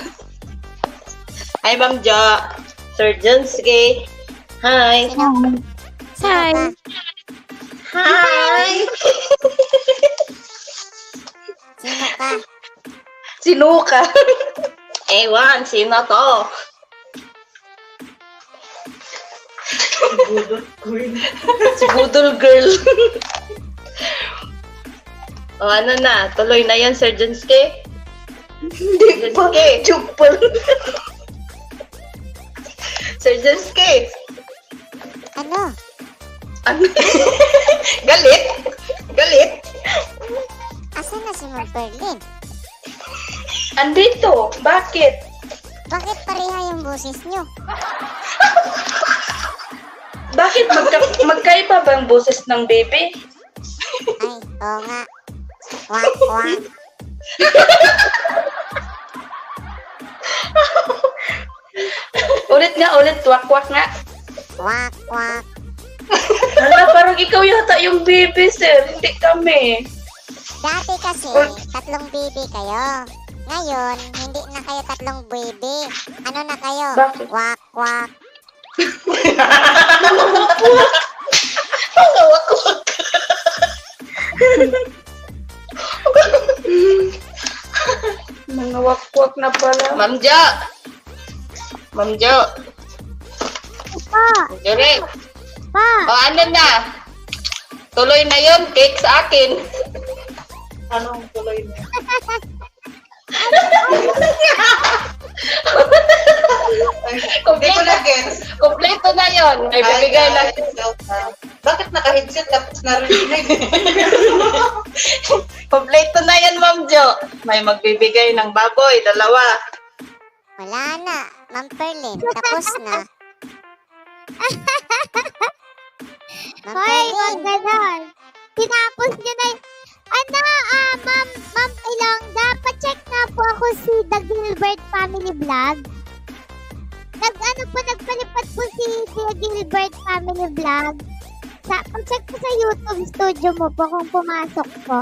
Hi Ma'am Jo. Sir Junski. Hi.
Hi.
Hi.
Sino ka?
Sino ka? Ewan, sino to? Si Budol Girl. O ano na, tuloy na yan, Sir Junski? Hindi pa. Chupal. Sir Junski.
Ano?
Ano? Galit? Galit?
Asan na si Ma'am Perlin?
Andito. Bakit?
Bakit pareha yung boses nyo?
Bakit magkaiba ba ang boses ng baby?
Ay, oo nga. Wak, wak.
Ulit nga, ulit. Wak-wak nga.
Wak, wak.
Hala, parang ikaw yata yung baby, sir. Hindi kami.
Dati kasi, 3 baby kayo. Ngayon, hindi na kayo 3 baby. Ano na kayo?
Bakit?
Wak, wak.
Wak-wak.
Mga wak-wak na pala.
Ma'am Jo. Ma'am Jo.
Pa,
Jure.
pa.
O ano na? Tuloy na yon, cake sa akin.
Anong tuloy na?
Kompleto na, kompleto na yon. May bibigay lang.
Bakit naka-headset tapos narinig?
Kompleto na yan, Ma'am Jo. May magbibigay ng baboy, 2.
Wala na. Ma'am Perlin, tapos na. Ma'am
Hoy,
Perlin.
wag ganon. Tinapos nyo na ma'am Ilongga, pa-check na po ako si The Gilbert Family Vlog. Nagpalipad po si The Gilbert Family Vlog. Pa-check po sa YouTube studio mo po kung pumasok po.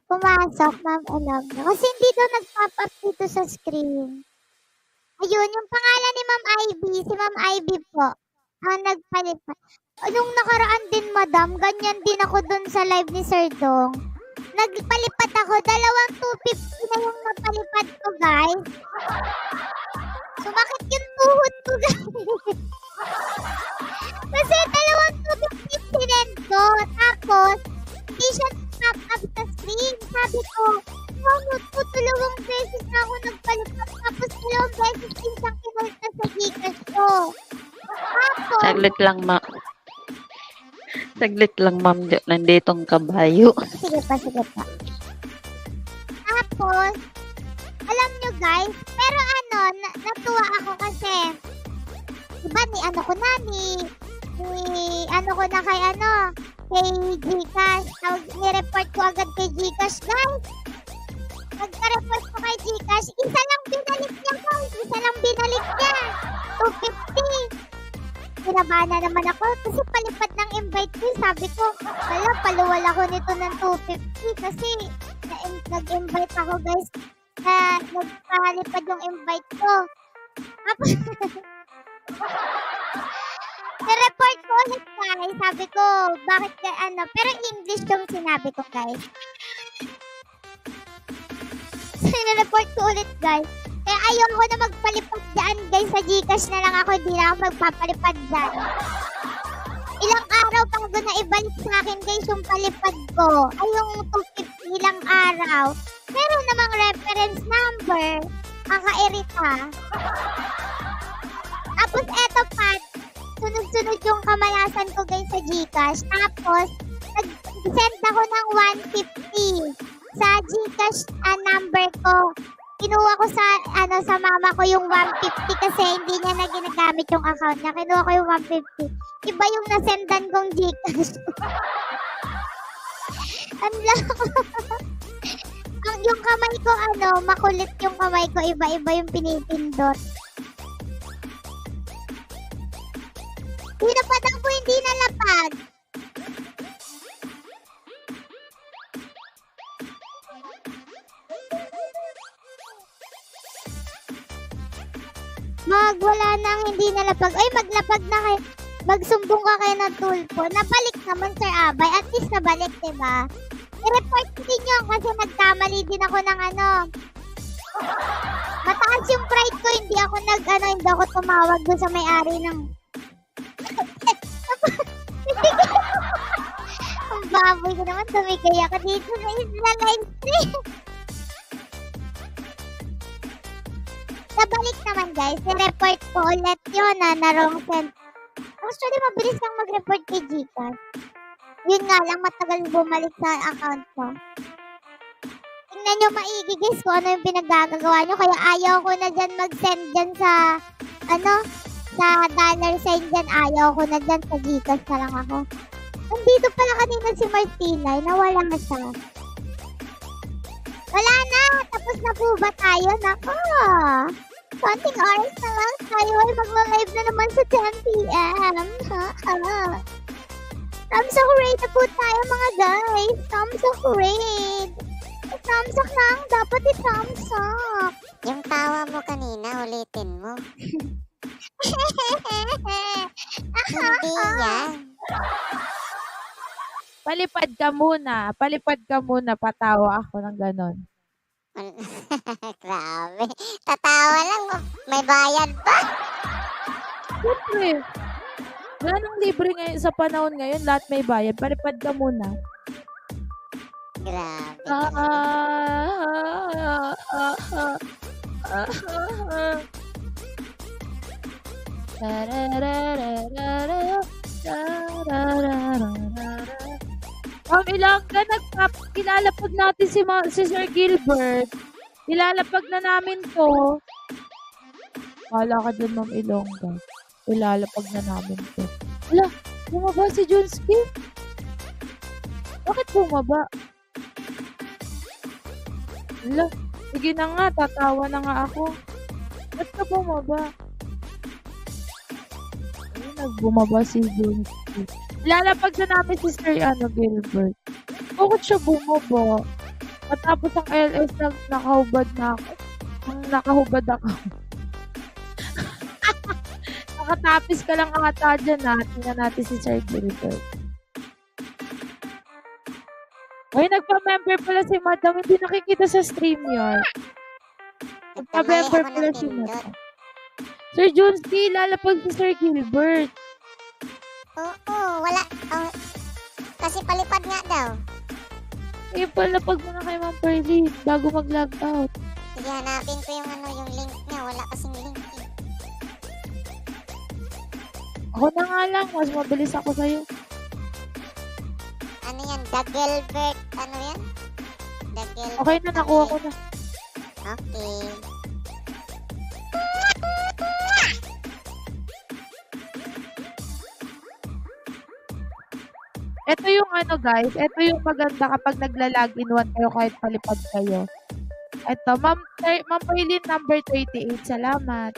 Pumasok, Ma'am Ilongga. Kasi hindi daw nag-pop up dito sa screen. Ayun, yung pangalan ni Ma'am Ivy, si Ma'am Ivy po, ang nagpalipad. Nung nakaraan din, madam, ganyan din ako dun sa live ni Sir Dong. Nagpalipad ako, 250 na yung napalipad ko, guys. Sumakit yung tuhod ko, guys. Kasi 250 sinend ko. Tapos, hindi siya pop up sa screen. Sabi ko, ano to, 2 beses na ako nagpalipad. Tapos 2 beses din siyang kinulta sa Gcash ko. Tapos,
Saglit lang, Saglit lang, ma'am. Nanditong kabayo.
sige pa. Tapos, alam nyo guys, pero natuwa ako kasi, diba kay Gcash. Ni-report ko agad kay Gcash, guys. Nagka-report ko kay Gcash, isa lang binalik niya, guys. 250. Pinabahan na naman ako kasi palipad ng invite ko. Sabi ko, wala, paluwal ako nito ng 250 kasi nag-invite ako, guys. Nagpalipad yung invite ko. Tapos, na-report ko ulit, guys. Sabi ko, bakit pero English yung sinabi ko, guys. So, na-report ko ulit, guys. Kaya ayoko na magpalipad dyan, guys. Sa Gcash na lang ako, hindi na ako magpapalipad dyan. Ilang araw bago na ibalik sa akin, guys, yung palipad ko. Ay, yung 250 ilang araw. Meron namang reference number. Kakairita. Tapos eto pa, sunod-sunod yung kamalasan ko, guys, sa Gcash. Tapos, nag-send ako ng 150 sa Gcash number ko. Kinuha ko sa sa mama ko yung 150 kasi hindi niya na ginagamit yung account niya. Kinuha ko yung 150. Iba yung nasendan kong Gcash. Yung kamay ko makulit yung kamay ko. Iba-iba yung pinipindot. Pinapatang ko hindi nalapag. Wala nang hindi nalapag. Ay, maglapag na kayo. Magsumbong ka kayo ng tulpo. Nabalik naman, Sir Abay. At least nabalik, diba? I-report ko din yun kasi nagkamali din ako ng mataas yung pride ko. Hindi ako tumawag doon sa may-ari ng... Ang baboy ko naman, tumigay ako dito sa isla live stream. Nabalik naman, guys. I-report ko ulit yun na wrong send. Actually, mabilis lang mag-report kay Gcash. Yun nga lang, matagal bumalik sa account ko. Tingnan nyo maigi, guys, kung ano yung pinagagagawa nyo. Kaya ayaw ko na dyan mag-send dyan sa, sa dollar sign dyan. Ayaw ko na dyan. Sa Gcash na lang ako. Nandito pala kanina si Martina. Nawala na siya. Wala na! Tapos na po ba tayo? Nako! Konting oras na lang tayo ay magla-live na naman sa 10 p.m. Thumbs up raid na po tayo mga guys. Thumbs up raid. Thumbs up lang. Dapat i-thumbs up.
Yung tawa mo kanina, ulitin mo. Hindi yan.
Palipad ka muna. Palipad ka muna. Patawa ako ng ganon.
Grabe. Tatawa lang. May bayad pa.
Siyempre. Wala nang libre ngayon sa panahon ngayon. Lahat may bayad. Palipad ka muna.
Grabe.
Ilongga, ilalapag natin si Sir Gilbert. Ilalapag na namin to. Wala ka dun, Ma'am Ilongga. Ilalapag na namin to. Wala, bumaba si Junski. Bakit bumaba? Wala, sige na nga, tatawa na nga ako. Ba't ka bumaba? Ayun, nagbumaba si Junski. Ilalapag na namin si Sir Gilbert. Bakit siya bumaba? Matapos ang LS, nakahubad na ako. Nakahubad ako. Nakatapis ka lang ata dyan na. Tingnan natin si Sir Gilbert. Ay, nagpa-member pala si Madam. Hindi nakikita sa stream yun. Nagpa-member pala si Madam. Sir Junski, lalapag si Sir Gilbert.
Oo, wala. Kasi palipad nga daw.
Eh, palapag mo na kay Ma'am Pearly bago mag-log out.
Sige, hanapin ko yung link niya. Wala kasing link eh.
Ako na nga lang. Mas mabilis ako sa'yo.
Ano yan? The Gilbert. Ano yan? The Gilbert.
Okay na, nakuha ko na.
Okay.
Ito yung guys, ito yung maganda kapag nagla-login one kayo kahit palipad kayo. Ito, Ma'am Pearly number 38. Salamat.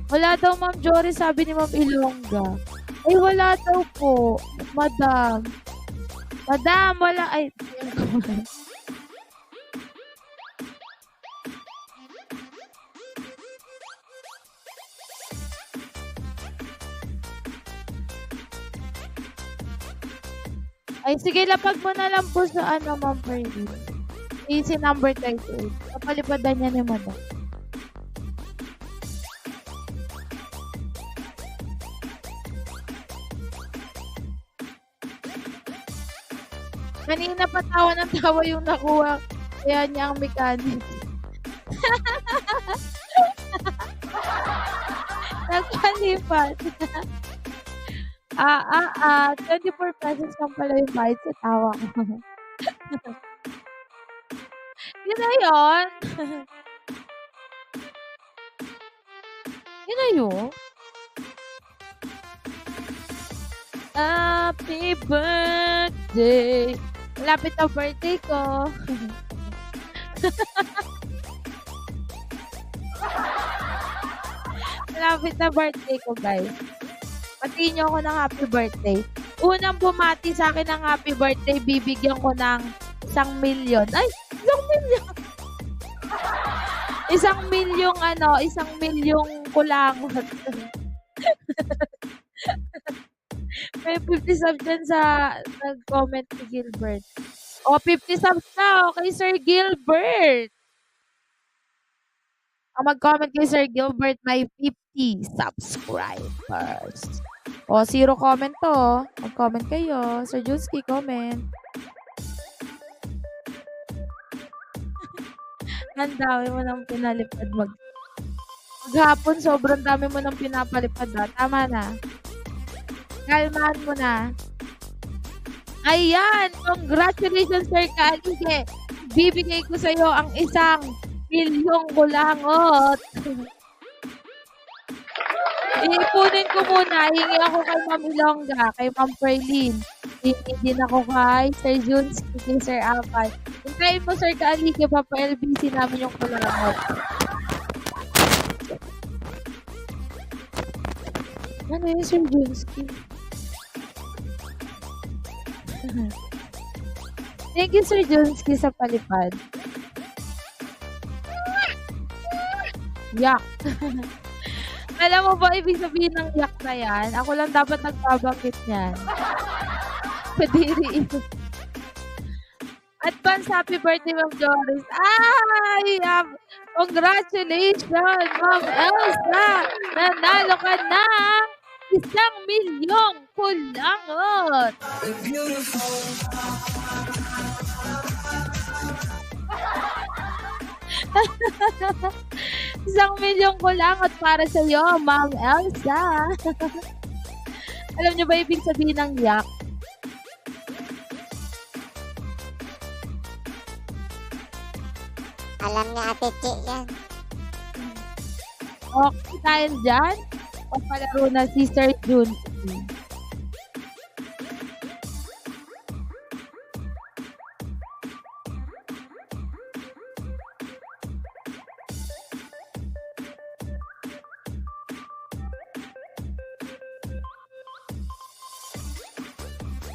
Wala daw, Ma'am Jory, sabi ni Ma'am Ilongga. Ay, wala daw po, Madam. Madam, wala. Ay, Ay, sige, lapag mo na lang po sa ano, Ma'am Ferdy. Easy number 38. Kapalipadan niya ni Madam. Kanina pa tawa ng tawa yung nakuha. Kaya niya ang mechanics. Nagpalipat. 24 pesos lang pala yung bayad sa tawa ko. Yun na yun. Yun na yun. Happy birthday. Malapit ang birthday ko. Malapit na birthday ko, guys. Patiin niyo ako ng happy birthday. Unang bumati sa akin ng happy birthday, bibigyan ko ng 1,000,000. Ay, 1,000,000! 1,000,000 kulangot. May 50 subs dyan sa nag-comment ni Gilbert. O, 50 subs na. Okay, Sir Gilbert. Ang mag-comment kay Sir Gilbert, may 50 subscribers. O, 0 comment to. Mag-comment kayo. Sir Juski, comment. Ang dami mo nang pinalipad maghapon, sobrang dami mo nang pinapalipad na. Tama na. Kalmahan mo na. Ayan! Congratulations, Sir Kalige! Bibigay ko sa'yo ang 1,000,000 kulangot. Iipunin ko muna. Hingi ako kay Ma'am Ilongga, kay Ma'am Perlin. Hingi din ako kay Sir Junski, kay Sir Apay. Hintayin mo, Sir Kalige, papa-LBC namin yung kulangot. Ano yun, Sir Junski? Thank you, Sir Junski, sa palipad. Yak. Alam mo ba, ibig sabihin ng yak na yan? Ako lang dapat nagbabanggit niyan. Kadiri ito. Advance happy birthday, Ma'am Doris. Ay! Congratulations, Ma'am Elsa! Nanalo ka ng 1,000,000 kulangot! Isang 1,000,000 kulangot para sa iyo, Ma'am Elsa. Alam niyo ba ibig sabihin ng yak?
Alam niya Ate Chi yan.
Okay, dahil dyan, papalaro na si Sir Junski.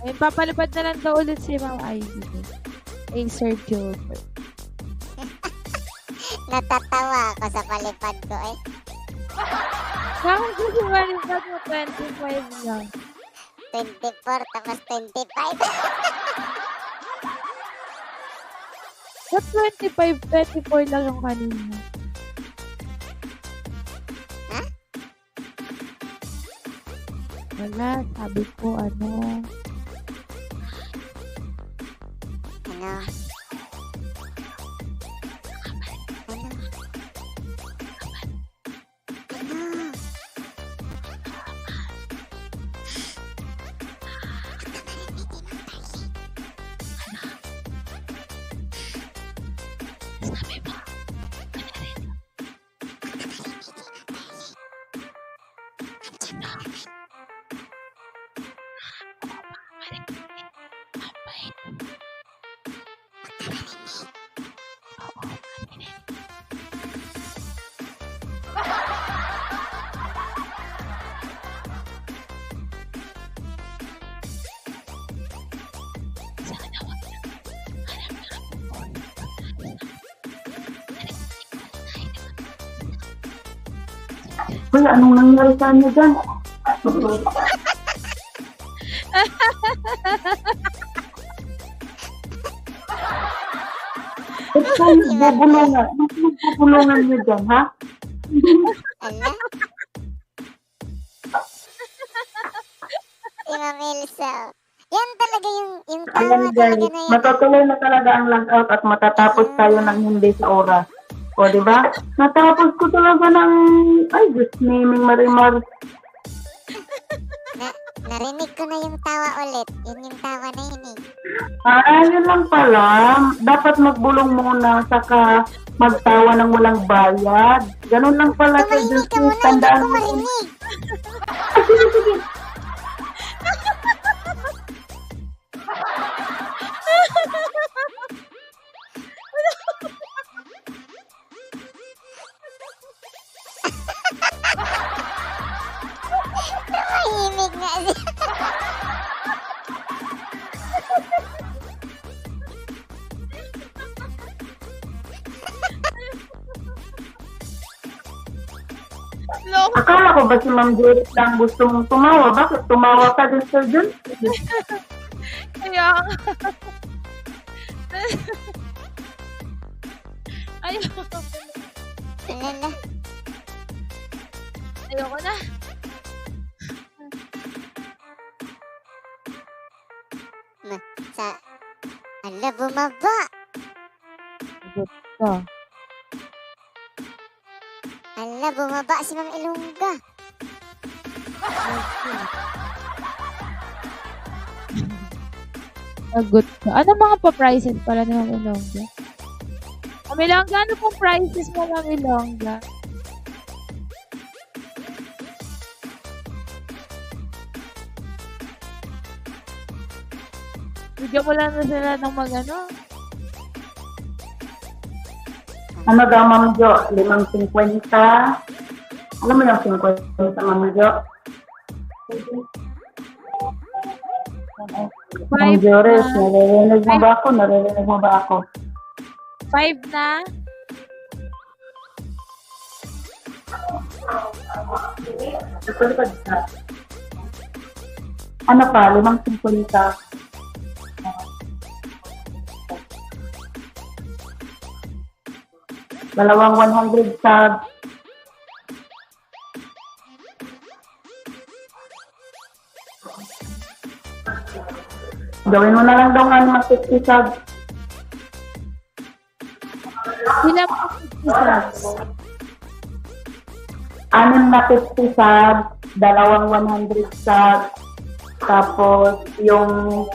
Ay, papalipad na lang daw ulit si Ma'am Ivy. Ay, Sir Gilbert.
Natatawa ako sa palipad ko eh.
Bakit kasi malipad mo 25 lang?
24 tapos 25.
Sa 25, 24 lang yung kanina.
Ha?
Wala, sabi ko ano.
Ano?
Kuya, anong nangyari sa inyo dyan? Ba't kayo nagbubulungan? Ba't nagbubulungan niyo dyan, ha?
Ala? Si Ma'am Elsa. Yan talaga yung tawa
Ayan
talaga
guys,
na yan.
matutuloy na talaga ang logout at matatapos tayo ng hindi sa oras. O, di ba? Natapos ko talaga ng, ay, just naming Marimar.
Narinig ko na yung tawa ulit. Yun yung tawa na yun eh.
Yun lang pala. Dapat magbulong muna, saka magtawa ng walang bayad. Ganun lang pala.
Tumahimik ka muna, hindi
Tandaan
ko
mo.
marinig. Tumahimik nga siya.
Akala ko ba si Ma'am Judith lang gusto mong tumawa? Bakit tumawa ka din, Sir John?
Kaya nga. Ayoko.
Alala.
Ayoko na.
Sa... Ala, bumaba.
Sagot ka.
Ala, bumaba si Ma'am Ilongga.
Sagot ka. Ano mga pa-prices pala ni Ma'am Ilongga? Ma'am Ilongga, ano pong prices mo, Ma'am Ilongga? Bigyan mo lang na sila ng mag-ano.
Ano daw, Ma'am Jo? 5.50. Alam mo yung 50, Ma'am Jo? Ma'am Joris, naririnig mo ba ako? Naririnig mo ba ako?
5 na.
Ano pa? 5.50. Dalawang 100 sub. Gawin mo na lang daw nga ng 50 sub.
Ilang po 50 subs?
6 na 50 sub, dalawang 100 sub, tapos yung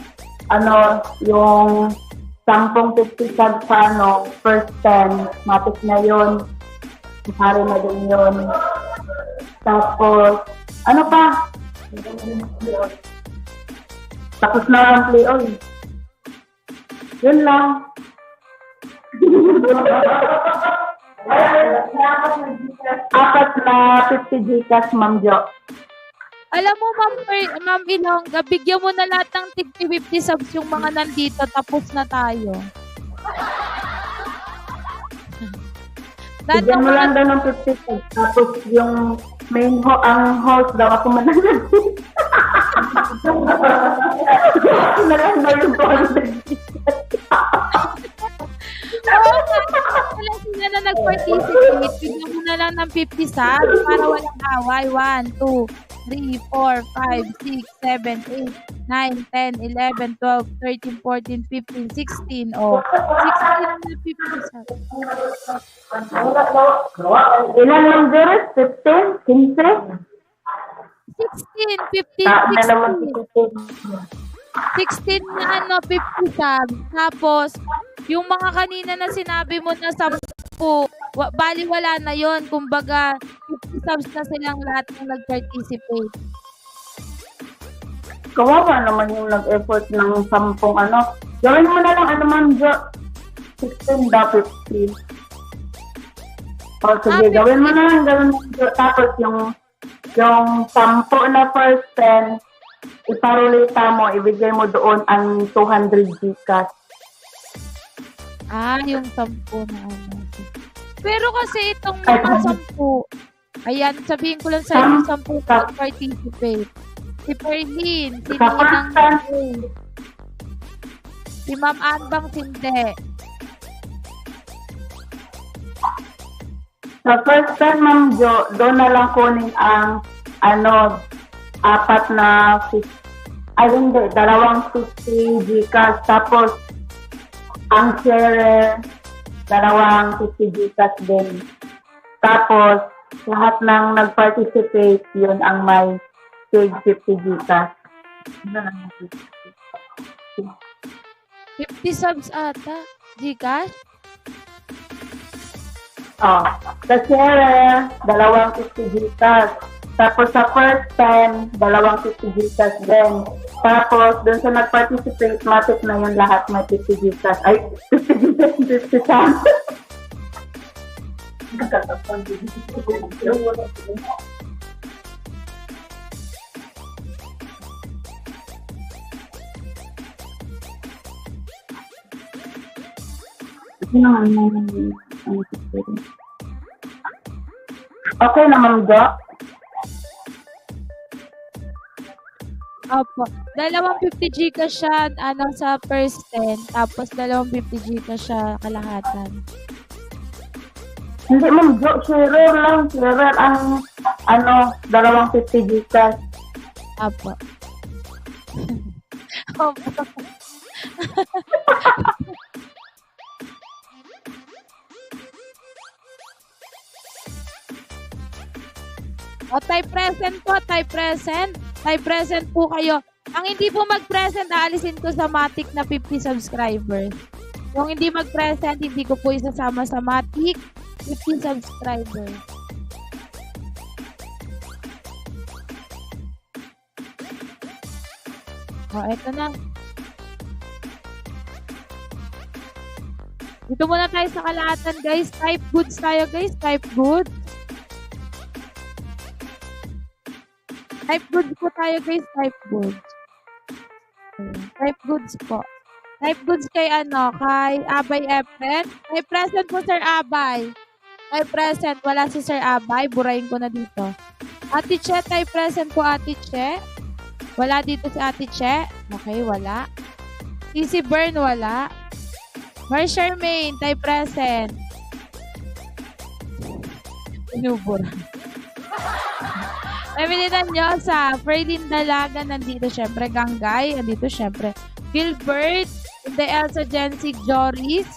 yung 10 50 sub sa first 10, matik na yun. Hari na din yun. Tapos, ano pa? Tapos na ang play on. Yun lang. Apat na 50 Gcash, Ma'am Jo.
Alam mo, Ma'am Ilongga, bigyan mo na lahat ng tig 50 subs yung mga nandito, tapos na tayo. Lahat
Bigyan
ng
mo
mga
lang daw ng 50 cents. Tapos yung ang host daw ako mananag. Nalang daw yung 200.
wala sila na nag-participate. Bigyan mo na lang ng 50 subs para walang away. 1, 2, 3, 4, 5, 6, 7, 8, 9, 10, 11, 12, 13, 14, 15, 16. Oh, 16 na 50 subs.
Ilan lang, Joris? 15? 15?
16, 15,
Na naman
16. 16 na 50 subs. Tapos, yung mga kanina na sinabi mo na 10, bali wala na yon. Kumbaga, 50 subs na silang lahat ng nag-participate.
Kawawa naman yung nag-effort ng 10 Gawin mo na lang, Ma'am Jo? 16 da 15. O, sige, gawin mo na lang, tapos yung 10 na first 10, iparulita mo, ibigay mo doon ang 200 Gcash.
Yung 10 na ano. Pero kasi itong mga 10, ayan, sabihin ko lang sa yung 10 participate. Si Perlin, si Ninang, si Ma'am Anbang Sinde,
Sa first time, Ma'am Jo, doon na lang kunin ang, apat na, hindi, 250 Gcash. Tapos, ang share, 250 Gcash din. Tapos, lahat ng nag-participate, yun ang may 50 Gcash.
50 subs ata. Gcash?
Sa share, 250 Gcash. Tapos sa first time, 250 Gcash din. Tapos, dun sa nag-participate, matik na yun lahat may 50 Gcash. Ay, 50 Gcash, 50 cents. Okay na, Ma'am Jo?
Opo. 250 Gcash siya, sa first 10. Tapos 250 Gcash siya kalahatan.
Hindi, Ma'am Jo, sharer lang. Sharer ang, 250 Gcash.
Opo. Opo. Type present po, type present. Type present po kayo. Ang hindi po mag-present, aalisin ko sa Matic na 50 subscribers. Yung hindi mag-present, hindi ko po isasama sa Matic 50 subscribers. Eto na. Dito muna tayo sa kalahatan, guys. Type goods tayo, guys. Type goods. Type goods po tayo, guys. Type goods. Type goods po. Type goods kay kay Abay Efren. Type present po, Sir Abay. Type present. Wala si Sir Abay. Burahin ko na dito. Ate Che, type present po, Ate Che. Wala dito si Ate Che. Okay, wala. Easy Burn, wala. Mar Charmaine, type present. Inubura. Emilina Nyosa, Freylin Dalaga, nandito syempre. Ganggay, nandito syempre. Gilbert, the Elsa Jensi Joris,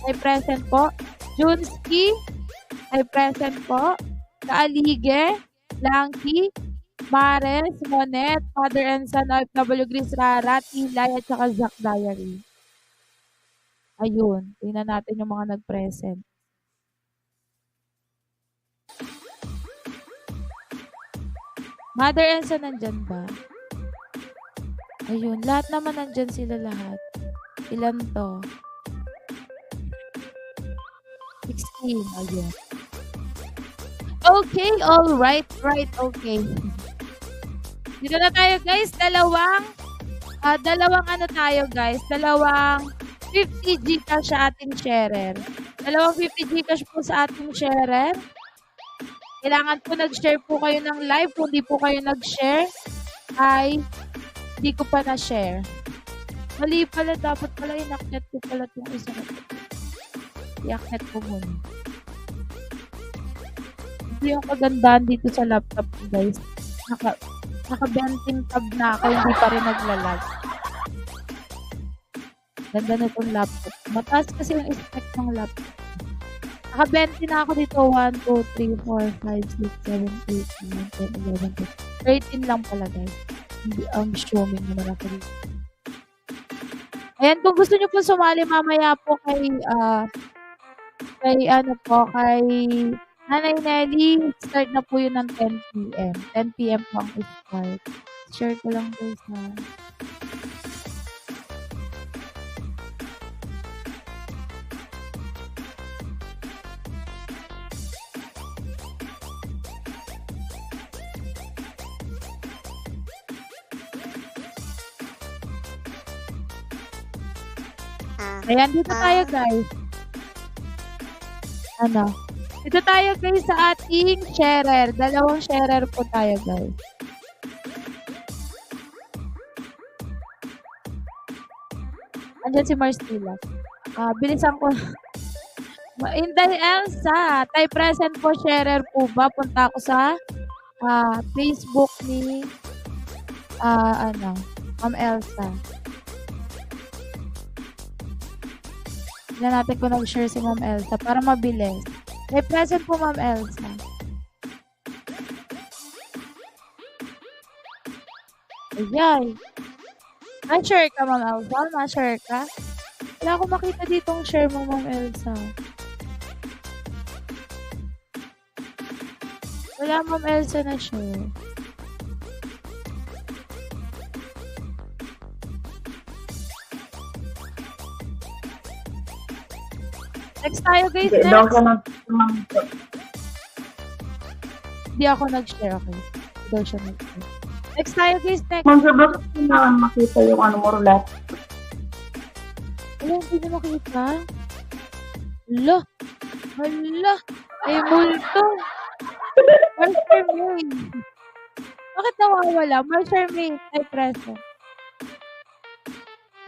ay present po. Junski, ay present po. Kaalige, Lanky, Mares, Monet, Father and Son, OFW, Gris Rara, Tilay, at saka Zack Diary. Ayun, tingnan natin yung mga nag-present. Mother and Son, nandyan ba? Ayun, lahat naman nandyan sila lahat. Ilan to? 16, ayun. Okay, alright, right, okay. Dito na tayo, guys. Dalawang tayo, guys. Dalawang 50 Gcash sa ating sharer. Dalawang 50 Gcash po sa ating sharer. Kailangan po nag-share po kayo ng live. Kung di po kayo nag-share, ay di ko pa na-share. Mali pala, dapat pala inaknet ko pala itong isa na ito. I-aknet ko muna. Ito yung kagandahan dito sa laptop ko, guys. Naka-venting tab na ako, hindi pa rin naglalag. Ganda na itong laptop. Mataas kasi yung spec ng laptop. Naka-20 na ako dito. 1, 2, 3, 4, 5, 6, 7, 8, 9, 10, 11, 12. 13 lang pala, guys. Hindi ang showing naman ako dito. Ayan, kung gusto nyo po sumali mamaya po kay Nanay Nelly, start na po yun ng 10 p.m. 10 p.m. po ang start. Share ko lang po sa... Ayan, dito tayo, guys. Dito tayo, guys, sa ating sharer. Dalawang sharer po tayo, guys. Andyan si Marstila. Bilisan ko. Inday Elsa, tay present po, sharer po ba? Punta ako sa Facebook ni Ma'am Elsa. Tignan natin kung nag-share si Ma'am Elsa para mabilis. Tay present po, Ma'am Elsa. Ayan. Na-share ka, Ma'am Elsa? Na-share ka? Wala akong makita ditong share mo, Ma'am Elsa. Wala, Ma'am Elsa na share. Next tayo, guys.
Hindi daw
Next.
ka nag-Ma'am Jo.
Hindi ako nag-share, okay? Hindi daw siya nag-share. Next tayo, guys. Next.
Ma'am Jo, bakit hindi naman makita yung ano mo roulette?
Wala, hindi na makita. Hala. Hala. Ay, multo. Marshall May. Bakit nawawala? Marshall May, tay preso.
Hindi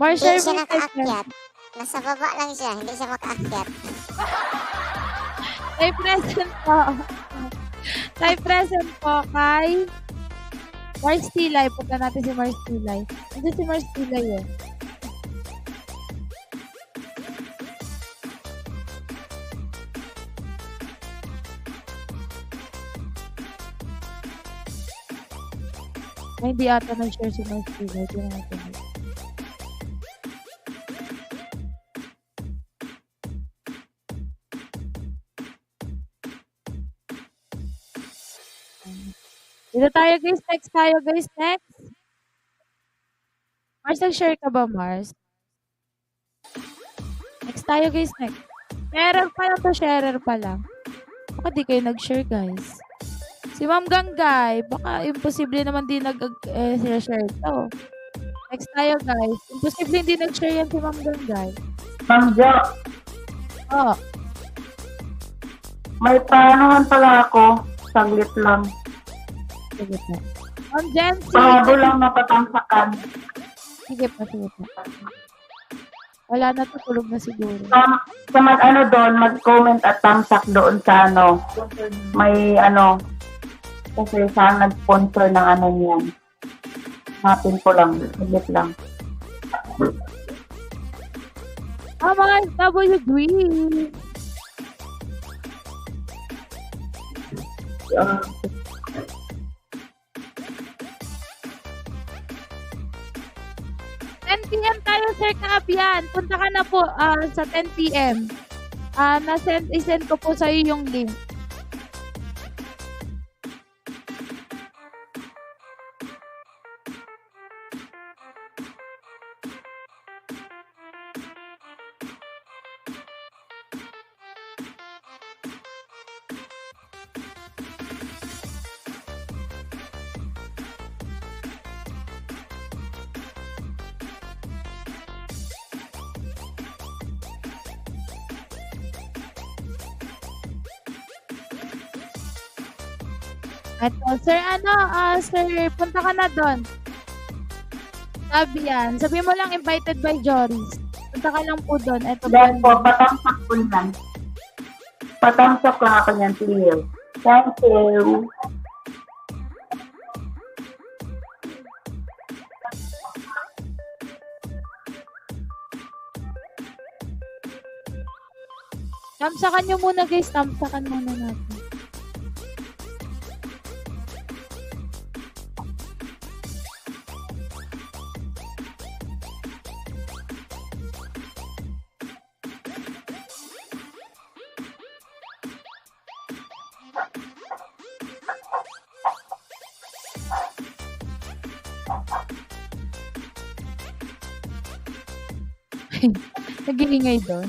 Marshall
siya
May, tay preso.
nakaakyat. Nasa baba lang siya, hindi siya makaakyat.
Tay present po. Tay present po kay Mars Tilay. Punta natin si Mars Tilay. Nandiyan si Mars Tilay eh. Ay, hindi ata nag-share si Mars Tilay. Tignan natin. Dito tayo guys. Next tayo guys. Next. Mars, nag-share ka ba, Mars? Next tayo guys. Next. Sharer pa lang to. Sharer pa lang. Baka di kayo nag-share guys. Si Ma'am Ganggay. Baka imposible naman di nag-share to. Next tayo guys. Imposible hindi nag-share yan si Ma'am Ganggay.
Ma'am Jo,
Oh.
may paanohan pala ako. Saglit lang.
Sige po. Ma'am Jency.
Pahabo lang napatangsakan.
Sige pa, sige pa. Wala na to, tulog na siguro.
Sa mag-ano doon, mag-comment at thumbs up doon sa ano. May ano, kasi saan nag-sponsor ng ano niyan. Hanapin ko lang. Saglit lang.
Mga W Green.
Uh,
10 p.m. tayo, Sir Kabian. Punta ka na po sa 10 p.m. I-send ko po sa iyo yung link. Eto, sir, sir, punta ka na doon. Sabi yan. Sabi mo lang invited by Joris. Punta ka lang po doon. Eto,
Then po, patamsak ko yan. Patamsak lang ako niyan, clear. Thank you.
tamsakan nyo muna guys. Tamsakan muna natin. Nag-iingay doon.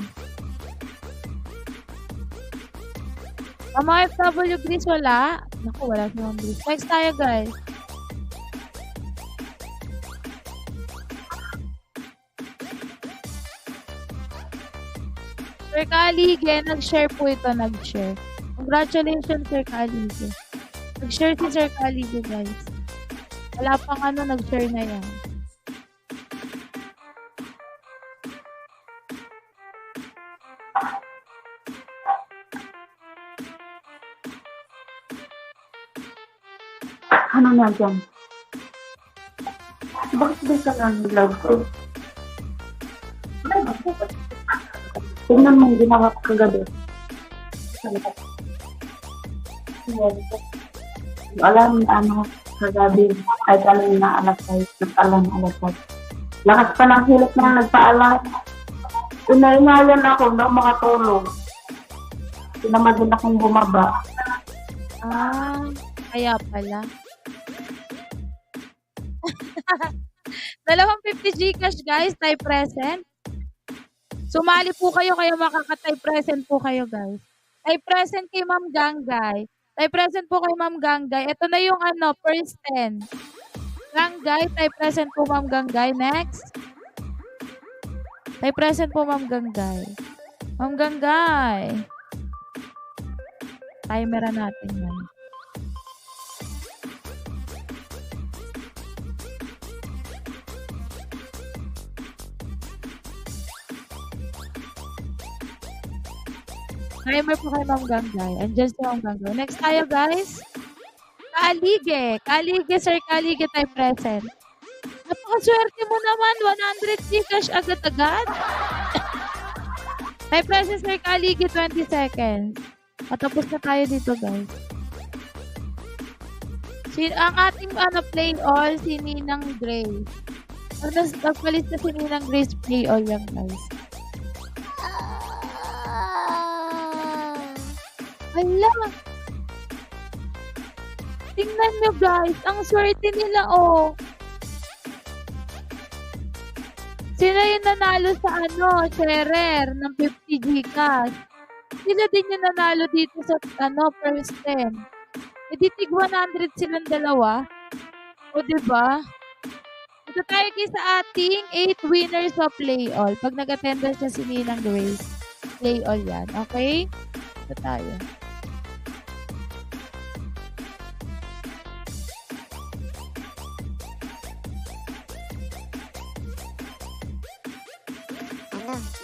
Mga FW Grease wala. Naku, wala si Ma'am Grease. Next tayo guys. Sir Kalige, nag-share po ito. Nag-share. Congratulations, Sir Kalige. Nag-share si Sir Kalige guys. Wala pang nag-share na yan.
na dyan. Bakit di ka lang love ko? Tingnan mo yung ginawa ko kagabi. Alam na ano, kagabi, ay alam na alas 5, nag-alam alas 5. Lakas pa ng hilot na nagpaalam. Inainayan ako na makatulog. Sinamad din akong bumaba.
Kaya pala. Dalawang 50 Gcash guys, type present. Sumali po kayo, kaya makaka-type present po kayo guys. Type present kay Ma'am Ganggay. Type present po kay Ma'am Ganggay. Ito na yung first 10. Ganggay, type present po Ma'am Ganggay. Next. Type present po Ma'am Ganggay. Ma'am Ganggay. Timeran natin yan. Timer po kay Ma'am Ganggay. Andyan si Ma'am Ganggay. Next tayo, guys. Kaalige. Kaalige, Sir Kaalige, tayo present. Napakaswerte mo naman. 100 Gcash agad-agad. Tayo present, Sir Kaalige, 20 seconds. Patapos na tayo dito, guys. Ang ating play all, si Ninang Grace. Nagpalis na si Ninang Grace play all yan, guys. Hala! Tingnan nyo guys, ang swerte nila oh. Sila yung nanalo sa sharer ng 50 Gcash. Sila din yung nanalo dito sa first 10. E di tig 100 silang dalawa. O diba? Ito tayo kayo sa ating 8 winners of play all. Pag nag-attendance na si Ninang Grace, play all yan. Okay? Ito tayo.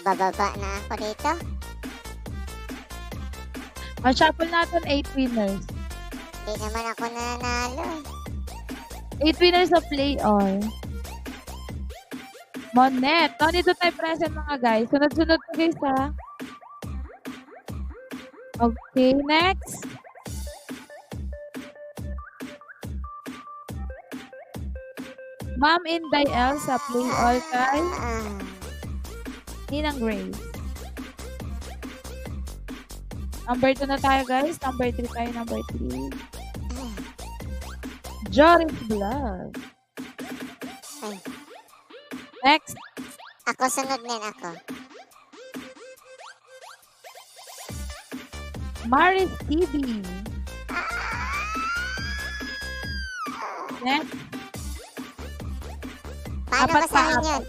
Bababa na ako dito.
Shuffle natin 8 winners.
Hindi naman ako nanalo.
8 winners of play all. Monet. Dito tayo present mga guys. Sunod-sunod po guys ha. Okay, next. Ma'am Inday Elsa, play all kay Ninang Grace. Number 2 na tayo guys. Number 3 tayo. Number 3. Joris Vlog.
Ay.
Next.
Ako sunod din ako.
Maris TV. Next.
Paano
Apat
basahin
pa,
yun?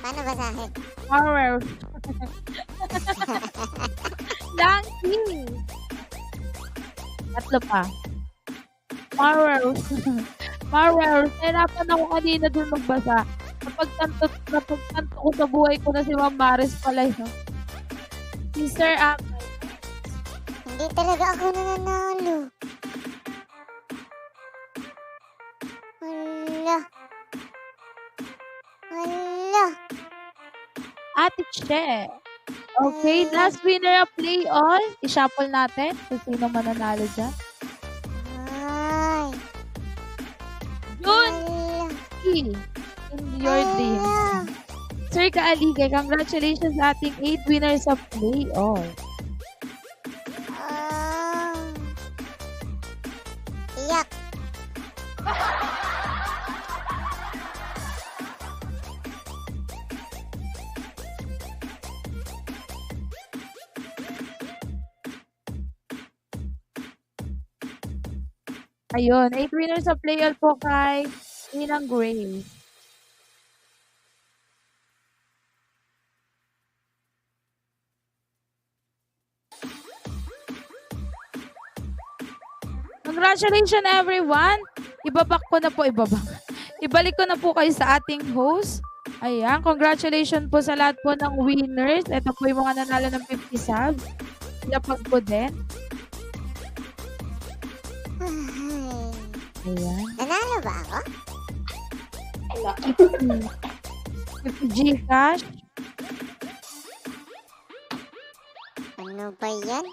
Paano basahin?
Horror. Lanky. Tatlo pa. Horror. Horror. Nahirapan ako kanina dun magbasa. Napagtanto ko sa buhay ko na si Ma'am Maris pala yun. Si Sir Apple.
Hindi talaga ako nananalo. Wala. Wala.
Ate Che. Okay, last winner of play all. I-shuffle natin kung sino mananalo dyan.
Ay.
Yun!
Wala.
In your dream. Sir Kaalige, congratulations sa ating 8 winners of play all.
Iyak.
Ayun, 8 winners of play all po kay Ninang Grace. Congratulations everyone! Ibabalik ko na po kayo sa ating host. Ayan, congratulations po sa lahat po ng winners. Ito po yung mga nanalo ng 50 subs. Ilapag po din. Ayan.
Nanalo ba ako?
Gcash.
Ano ba yan?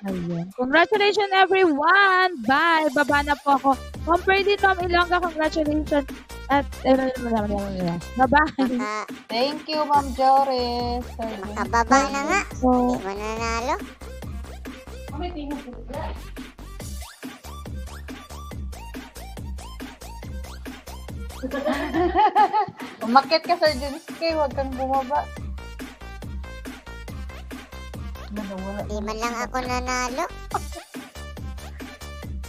Ayan. Congratulations everyone! Bye! Baba na po ako. Ma'am Pwede, Ma'am Ilongga, congratulations. At, bye-bye.
Thank you, Ma'am Joris.
Makababa na nga.
So,
Di mo nanalo?
Umakit ka, Sir Junsuke. Huwag kang bumaba. Wala.
Di man lang ako nanalo.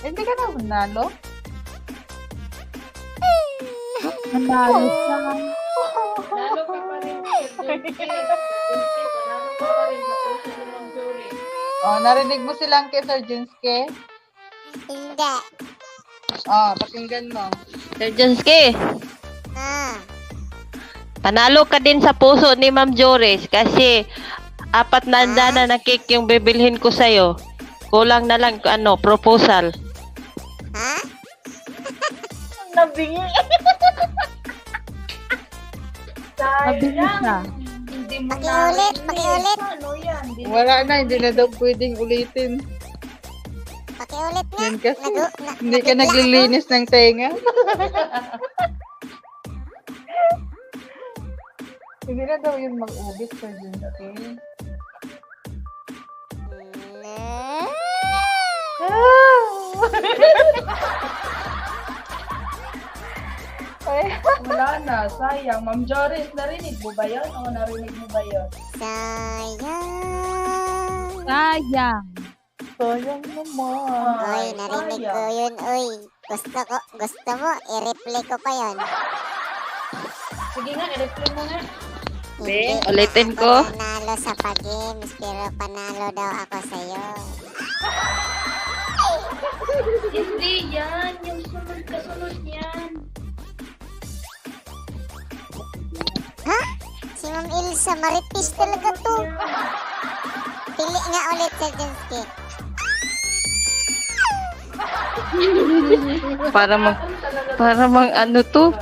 Hindi ka na manalo?
nanalo siya.
Lalo ka pa rin. Panalo ka pa rin sa puso ni Ma'am Jory.
Oh, narinig mo silang kay Sir Junsuke?
Hindi.
Oh, pakinggan mo.
Sir Junsuke,
Ah,
panalo ka din sa puso ni Ma'am Joris kasi 4 na na cake yung bibilhin ko sa'yo. Kulang na lang, proposal.
ha?
Nabingi.
Mabilis siya.
Hindi mo
Pakiulit,
narinig.
pakiulit.
Ano yan? Hindi
Wala na, hindi na daw pwedeng ulitin.
Pakiulit nga.
Yan kasi.
Nabigla
Hindi ka
ako.
naglilinis ng tenga. Hindi na daw yun mag-ubit, Sir Junsuke.
Wala na, sayang. Ma'am Joris, narinig mo ba yun? O narinig mo ba yun?
Sayang.
Sayang.
Sayang naman.
Uy, narinig ko yun, uy. Gusto mo, i-replay ko pa yun.
Sige nga, i-replay mo nga.
Hindi
ulitin
na
ko.
ako nanalo sa pag-games, pero panalo daw ako sa'yo.
Hindi yan. Yung kasunod niyan.
Ha? Si Ma'am Ilsa, maritis talaga to. Pili nga ulit sa Junsuke.
Para mang ano to?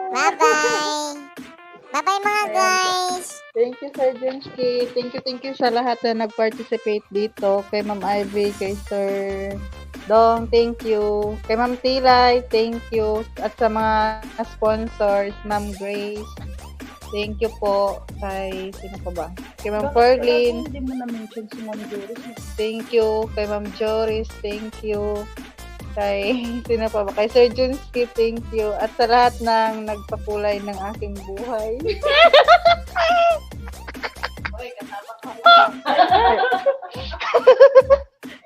Bye-bye. Bye-bye mga guys.
Thank you, Sir Junsuke. Thank you sa lahat na nag-participate dito. Kay Ma'am Ivy, kay Sir Dong, thank you. Kay Ma'am Tilay, thank you. At sa mga sponsors, Ma'am Grace, thank you po. Kay, sino pa ba? Kay Ma'am Ferlin,
Hindi mo na-mention si Ma'am Joris.
thank you. Kay Ma'am Joris, thank you. Kay, sino pa ba? Kay Sir Junsuke, thank you. At sa lahat ng nagpakulay ng aking buhay.
Oy, katawa ka.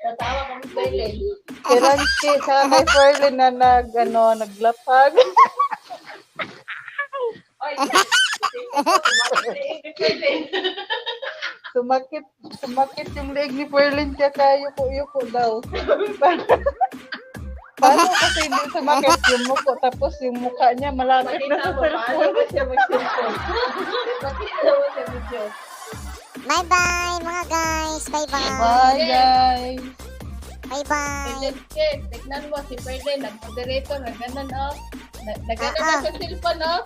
Katawa ka mo, Belen.
Kay Ransky, sa kay Ferlin na naglapag.
Oy,
Sumakit yung leg ni Ferlin kaya yuko daw. Paano kasi hindi sumakit yung muko tapos yung mukha niya malapit na sa
paano
cellphone.
ba siya mag-cellphone? Pakita mo sa video.
Bye-bye mga guys. Bye-bye.
Bye guys!
Bye-bye.
Tignan mo si Ferdinand, nag-moderator, nag-ganon, oh. Nag-ganon
Ah,
na sa cellphone, oh.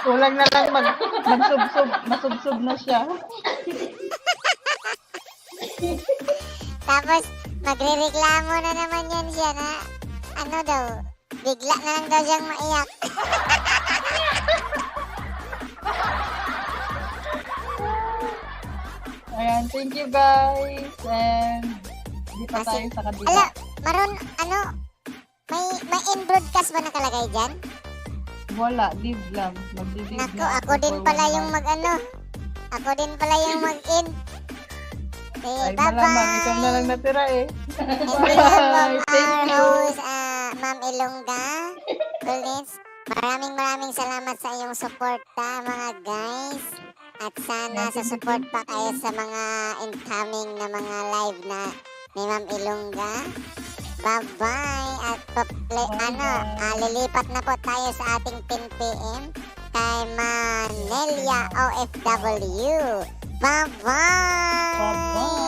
Kulang na lang masubsob na siya.
Tapos, magre-reklamo na naman yan siya na, ano daw, bigla na lang daw siyang maiyak.
Ayan, thank you guys. And di pa tayo sa kabila.
Ala, Maron, ano, may in-broadcast ba nakalagay dyan?
Wala, live lang. Magdi-live
Naku,
lang
ako din
for
pala
1
yung
month.
mag-ano. Ako din pala yung mag-in.
Ay,
Bye-bye.
malamang ikaw na lang natira eh.
And we
Bye.
have
Thank
our
you.
host, Ma'am Ilongga. Collins, maraming salamat sa iyong suporta mga guys. At sana sa support pa kayo sa mga incoming na mga live na ni Ma'am Ilongga. Bye-bye. At lilipat na po tayo sa ating 10 p.m. kay Manelia OFW. Bye-bye.